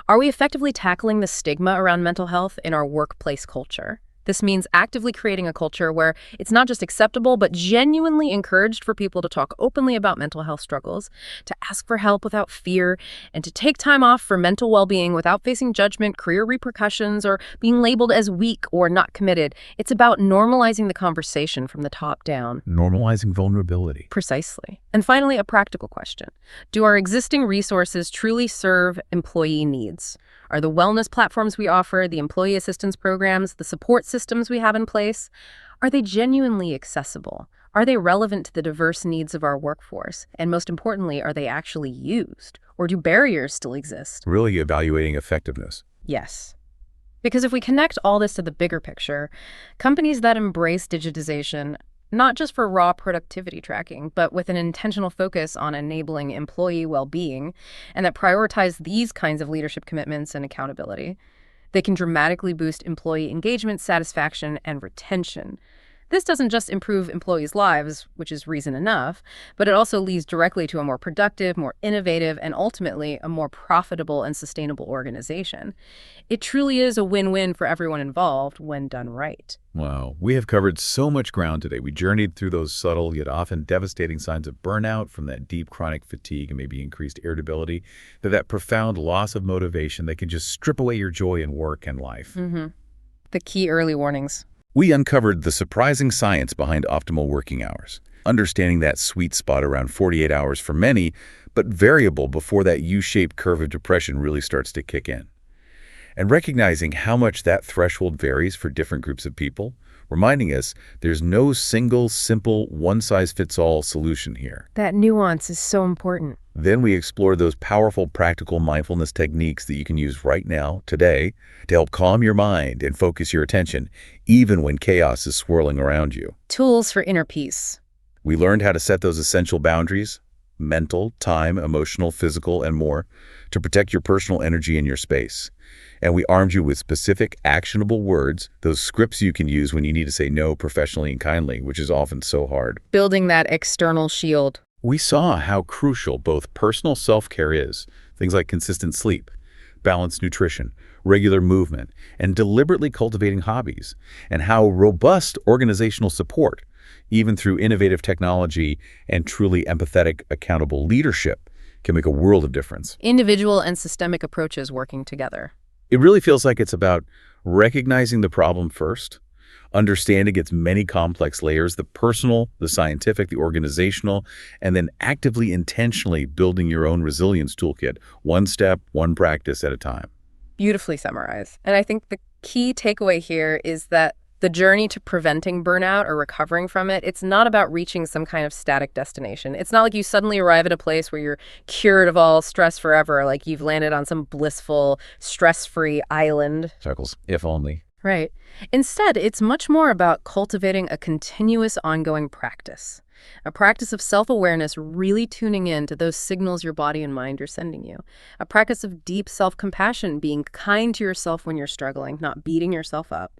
are we effectively tackling the stigma around mental health in our workplace culture? This means actively creating a culture where it's not just acceptable, but genuinely encouraged for people to talk openly about mental health struggles, to ask for help without fear, and to take time off for mental well-being without facing judgment, career repercussions, or being labeled as weak or not committed. It's about normalizing the conversation from the top down. Normalizing vulnerability. Precisely. And finally, a practical question. Do our existing resources truly serve employee needs? Are the wellness platforms we offer, the employee assistance programs, the support systems we have in place, are they genuinely accessible? Are they relevant to the diverse needs of our workforce? And most importantly, are they actually used? Or do barriers still exist? Really evaluating effectiveness. Yes. Because if we connect all this to the bigger picture, companies that embrace digitization not just for raw productivity tracking, but with an intentional focus on enabling employee well-being, and that prioritize these kinds of leadership commitments and accountability. They can dramatically boost employee engagement, satisfaction, and retention. This doesn't just improve employees' lives, which is reason enough, but it also leads directly to a more productive, more innovative, and ultimately a more profitable and sustainable organization. It truly is a win-win for everyone involved when done right. Wow, we have covered so much ground today. We journeyed through those subtle yet often devastating signs of burnout, from that deep chronic fatigue and maybe increased irritability to that profound loss of motivation that can just strip away your joy in work and life. The key early warnings. We uncovered the surprising science behind optimal working hours, understanding that sweet spot around 48 hours for many, but variable before that U-shaped curve of depression really starts to kick in. And recognizing how much that threshold varies for different groups of people, reminding us there's no single, simple, one-size-fits-all solution here. That nuance is so important. Then we explore those powerful practical mindfulness techniques that you can use right now, today, to help calm your mind and focus your attention, even when chaos is swirling around you. Tools for inner peace. We learned how to set those essential boundaries, mental, time, emotional, physical, and more, to protect your personal energy and your space. And we armed you with specific, actionable words, those scripts you can use when you need to say no professionally and kindly, which is often so hard. Building that external shield. We saw how crucial both personal self-care is, things like consistent sleep, balanced nutrition, regular movement, and deliberately cultivating hobbies, and how robust organizational support, even through innovative technology and truly empathetic, accountable leadership, can make a world of difference. Individual and systemic approaches working together. It really feels like it's about recognizing the problem first, understanding its many complex layers, the personal, the scientific, the organizational, and then actively, intentionally building your own resilience toolkit, one step, one practice at a time. Beautifully summarized. And I think the key takeaway here is that the journey to preventing burnout or recovering from it, it's not about reaching some kind of static destination. It's not like you suddenly arrive at a place where you're cured of all stress forever, like you've landed on some blissful, stress-free island. Chuckles, if only. Right. Instead, it's much more about cultivating a continuous ongoing practice. A practice of self-awareness, really tuning in to those signals your body and mind are sending you. A practice of deep self-compassion, being kind to yourself when you're struggling, not beating yourself up.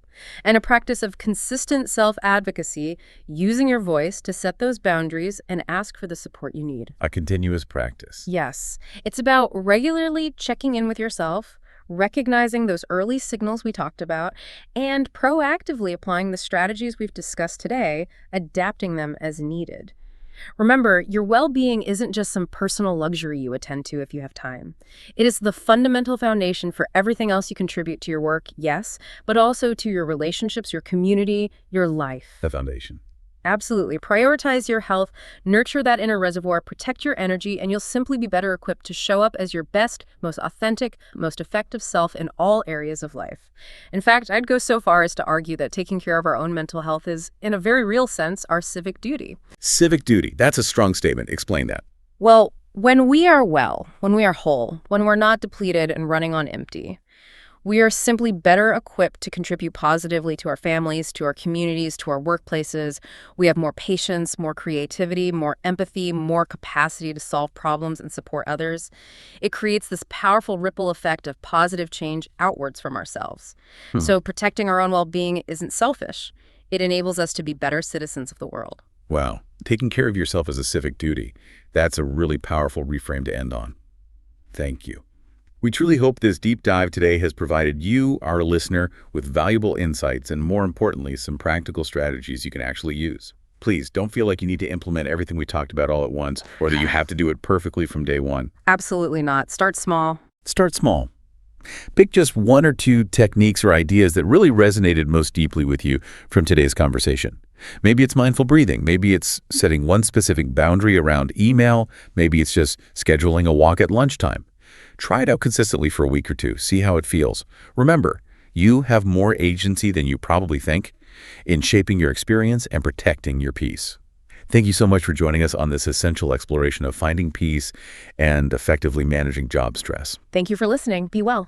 And a practice of consistent self-advocacy, using your voice to set those boundaries and ask for the support you need. A continuous practice. Yes. It's about regularly checking in with yourself, recognizing those early signals we talked about, and proactively applying the strategies we've discussed today, adapting them as needed. Remember, your well-being isn't just some personal luxury you attend to if you have time. It is the fundamental foundation for everything else you contribute to your work, yes, but also to your relationships, your community, your life. The foundation. Absolutely. Prioritize your health, nurture that inner reservoir, protect your energy, and you'll simply be better equipped to show up as your best, most authentic, most effective self in all areas of life. In fact, I'd go so far as to argue that taking care of our own mental health is, in a very real sense, our civic duty. Civic duty. That's a strong statement. Explain that. Well, when we are well, when we are whole, when we're not depleted and running on empty, we are simply better equipped to contribute positively to our families, to our communities, to our workplaces. We have more patience, more creativity, more empathy, more capacity to solve problems and support others. It creates this powerful ripple effect of positive change outwards from ourselves. So protecting our own well-being isn't selfish. It enables us to be better citizens of the world. Wow. Taking care of yourself is a civic duty. That's a really powerful reframe to end on. Thank you. We truly hope this deep dive today has provided you, our listener, with valuable insights and, more importantly, some practical strategies you can actually use. Please don't feel like you need to implement everything we talked about all at once, or that you have to do it perfectly from day one. Absolutely not. Start small. Start small. Pick just one or two techniques or ideas that really resonated most deeply with you from today's conversation. Maybe it's mindful breathing. Maybe it's setting one specific boundary around email. Maybe it's just scheduling a walk at lunchtime. Try it out consistently for a week or two. See how it feels. Remember, you have more agency than you probably think in shaping your experience and protecting your peace. Thank you so much for joining us on this essential exploration of finding peace and effectively managing job stress. Thank you for listening. Be well.